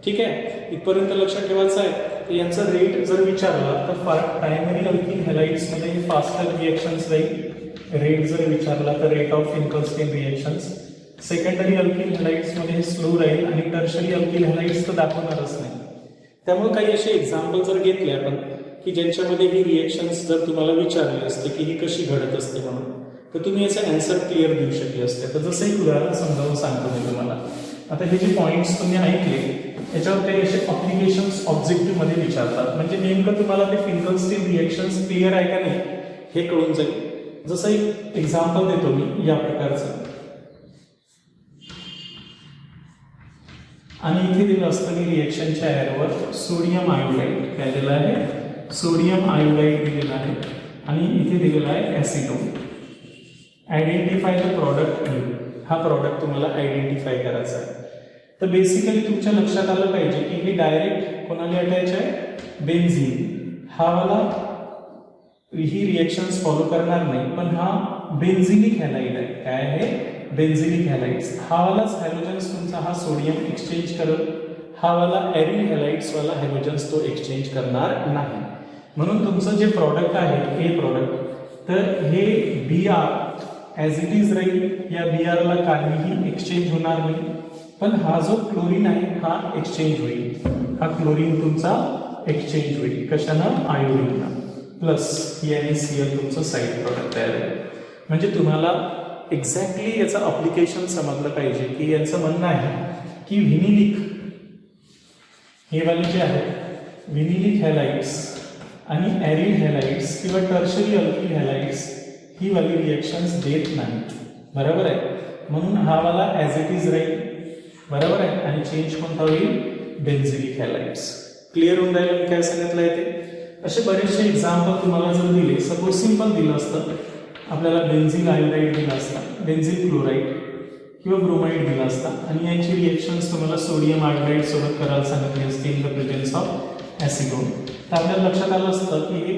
ठीक आहे, इथपर्यंत लक्षात ठेवायचं आहे. यांचा रेट जर विचारला तर प्रायमरी अल्किल हॅलाइड्समध्ये हे फास्टर रिएक्शन्स राहील. रेट जर विचारला तर rate of Finkelstein reactions. Secondary alkyl हॅलाइड्समध्ये हे स्लो राहील आणि टर्शरी अल्किल हॅलाइड्स तर दाखवणारच नाही. त्यामुळे काही असे एक्झाम्पल जर घेतले आपण की ज्यांच्यामध्ये ही रिएक्शन्स जर तुम्हाला विचारली असते की ही कशी घडत असते म्हणून, तर तुम्ही याचं आन्सर क्लिअर देऊ शकले असते. तर जसं एक उदाहरण समजावून सांगतो मी तुम्हाला. आता हे जे पॉईंट्स तुम्ही ऐकले याच्यावर ते असे अप्लिकेशन्स ऑब्जेक्टिव्हमध्ये विचारतात, म्हणजे नेमकं तुम्हाला ते फिंकलस्टीन रिएक्शन्स क्लिअर आहे का नाही हे कळून जाईल. जसं एक एक्झाम्पल देतो मी या प्रकारचं, आणि इथे दिलं असतं की रिएक्शनच्या ॲरोवर सोडियम आयोडाईड काय दिलं आहे, सोडियम आयोडाईड दिलेलं आहे, आणि इथे दिलेला आहे ॲसिटोन. Identify the product. हा प्रॉडक्ट तुम्हाला आयडेंटिफाय करायचा आहे. तर बेसिकली तुमच्या लक्षात आलं पाहिजे की हे डायरेक्ट कोणाला अटॅच आहे, बेन्झीन. हा वाला ही रिएक्शन्स फॉलो करणार नाही, पण हा बेन्झिलिक हॅलाइड आहे. काय आहे, बेन्झिलिक हॅलाइड्स. हा वालाच हॅलोजन्स तुमचा हा सोडियम एक्सचेंज करेल, हा वाला एरिल हॅलाइड्स वाला हॅलोजन्स तो एक्सचेंज करणार नाही. म्हणून तुमचं जे प्रॉडक्ट आहे हे प्रॉडक्ट, तर हे BR ॲज इट इज राहील. या BRला काहीही एक्सचेंज होणार नाही, पण हा जो क्लोरीन आहे हा एक्सचेंज होईल. हा क्लोरीन तुमचा एक्सचेंज होईल कशानं, आयोडीनला. प्लस NaCl तुमचं साईड प्रॉडक्ट तयार आहे. म्हणजे तुम्हाला एक्झॅक्टली याचं अप्लिकेशन समजलं पाहिजे की यांचं म्हणणं आहे की व्हिनिलिक हे वाले जे आहे व्हिनिलिक हॅलाइड्स आणि ॲरिल हॅलाइड्स किंवा टर्शरी अल्किल हॅलाइड्स ही वाली रिएक्शन्स देत नाही. बरोबर आहे. म्हणून हा वाला ॲज इट इज राहील. बरोबर आहे. आणि चेंज कोणता होईल, बेन्झिलिक हॅलाइड्स. क्लिअर होऊन राहिलं मी काय सांगितलं आहे ते. असे बरेचसे एक्झाम्पल तुम्हाला जर दिले, सपोज सिंपल दिलं असतं आपल्याला बेन्झिल आयोडाईड दिला असता, बेन्झिल क्लोराईड किंवा ब्रोमाइड दिला असता, आणि यांची रिएक्शन्स तुम्हाला सोडियम आयोडाईड सोबत करायला सांगितली असते in the presence of acetone, तर आपल्याला लक्षात आलं असतं की हे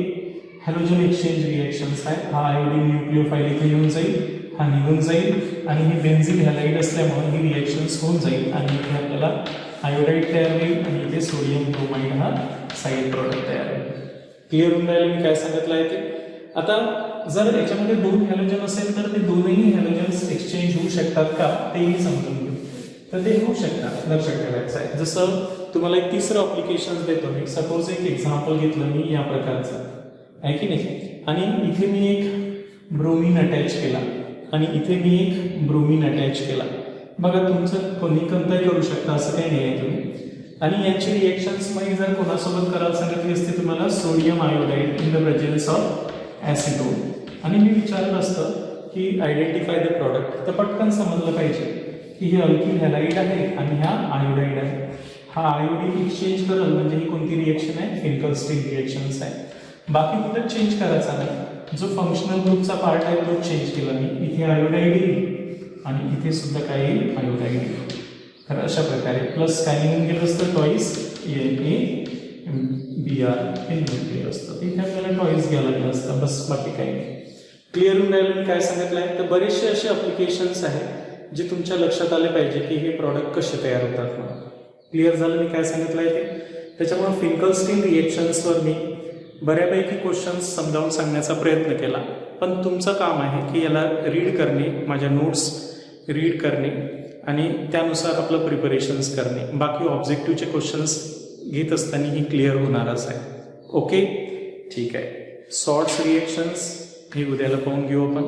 हॅलोजन एक्सचेंज रिएक्शन्स आहे. हा आयोडीन न्यूक्लिओफाईल इथे येऊन जाईल, हा निघून जाईल, आणि हे बेन्झिल हॅलाइड असल्यामुळे ही रिएक्शन्स होऊन जाईल, आणि इथे आपल्याला आयोडाईड तयार होईल, आणि इथे सोडियम ब्रोमाइड हा साईड प्रॉडक्ट तयार होईल. क्लिअर होऊन राहिलं मी काय सांगितलं आहे ते. आता जर याच्यामध्ये दोन हॅलोजन असेल तर ते दोनही हॅलोजन्स एक्सचेंज होऊ शकतात का तेही समजून घेऊ. तर ते होऊ शकतात, लक्षात ठेवायचं आहे. जसं तुम्हाला एक तिसरं अप्लिकेशन देतो मी. सपोज एक एक्झाम्पल घेतलं मी या प्रकारचं आहे की नाही, आणि इथे मी एक ब्रोमीन अटॅच केला, आणि इथे मी एक ब्रोमीन अटॅच केला. बघा तुमचं कोणी कोणताही करू शकता, असं काही नाही आहे तुम्ही. आणि यांची रिएक्शन्स मग जर कोणासोबत करायला सांगितली असते तुम्हाला, sodium iodide in the presence of acetone, आणि मी विचारलं असतं की आयडेंटिफाय द प्रॉडक्ट, तर पटकन समजलं पाहिजे की हे अल्किल हॅलाइड आहे आणि हा आयोडाईड आहे. हा आयोडीन एक्सचेंज करेल, म्हणजे ही कोणती रिएक्शन आहे, फिंकलस्टीन रिएक्शन्स आहे. बाकी कुठं चेंज करायचा नाही. जो फंक्शनल ग्रुपचा पार्ट आहे तो चेंज केला मी. इथे आयोडाईड येईल आणि इथे सुद्धा काय येईल, आयोडाईड येईल. तर अशा प्रकारे प्लस काय निघून गेलं असतं, टॉईस NaBr हे निघून गेलं असतं. इथे आपल्याला टॉईस घ्यायला लागलं असतं, बस बाकी काही नाही. क्लिअर होऊन राहिलं मी काय सांगितलं आहे. तर बरेचसे असे अप्लिकेशन्स आहेत जे तुमच्या लक्षात आले पाहिजे की हे प्रॉडक्ट कसे तयार होतात म्हणून. क्लिअर झालं मी काय सांगितलं आहे ते. त्याच्यामुळे फिंकलस्टीन रिएक्शन्सवर मी बऱ्यापैकी क्वेश्चन्स समजावून सांगण्याचा प्रयत्न केला, पण तुमचं काम आहे की याला रीड करणे, माझ्या नोट्स रीड करणे, आणि त्यानुसार आपलं प्रिपरेशन्स करणे. बाकी ऑब्जेक्टिव्हचे क्वेश्चन्स घेत असताना ही क्लिअर होणारच आहे. ओके, ठीक आहे. सॉर्ट्स रिएक्शन्स हे उद्याला पाहून घेऊ आपण.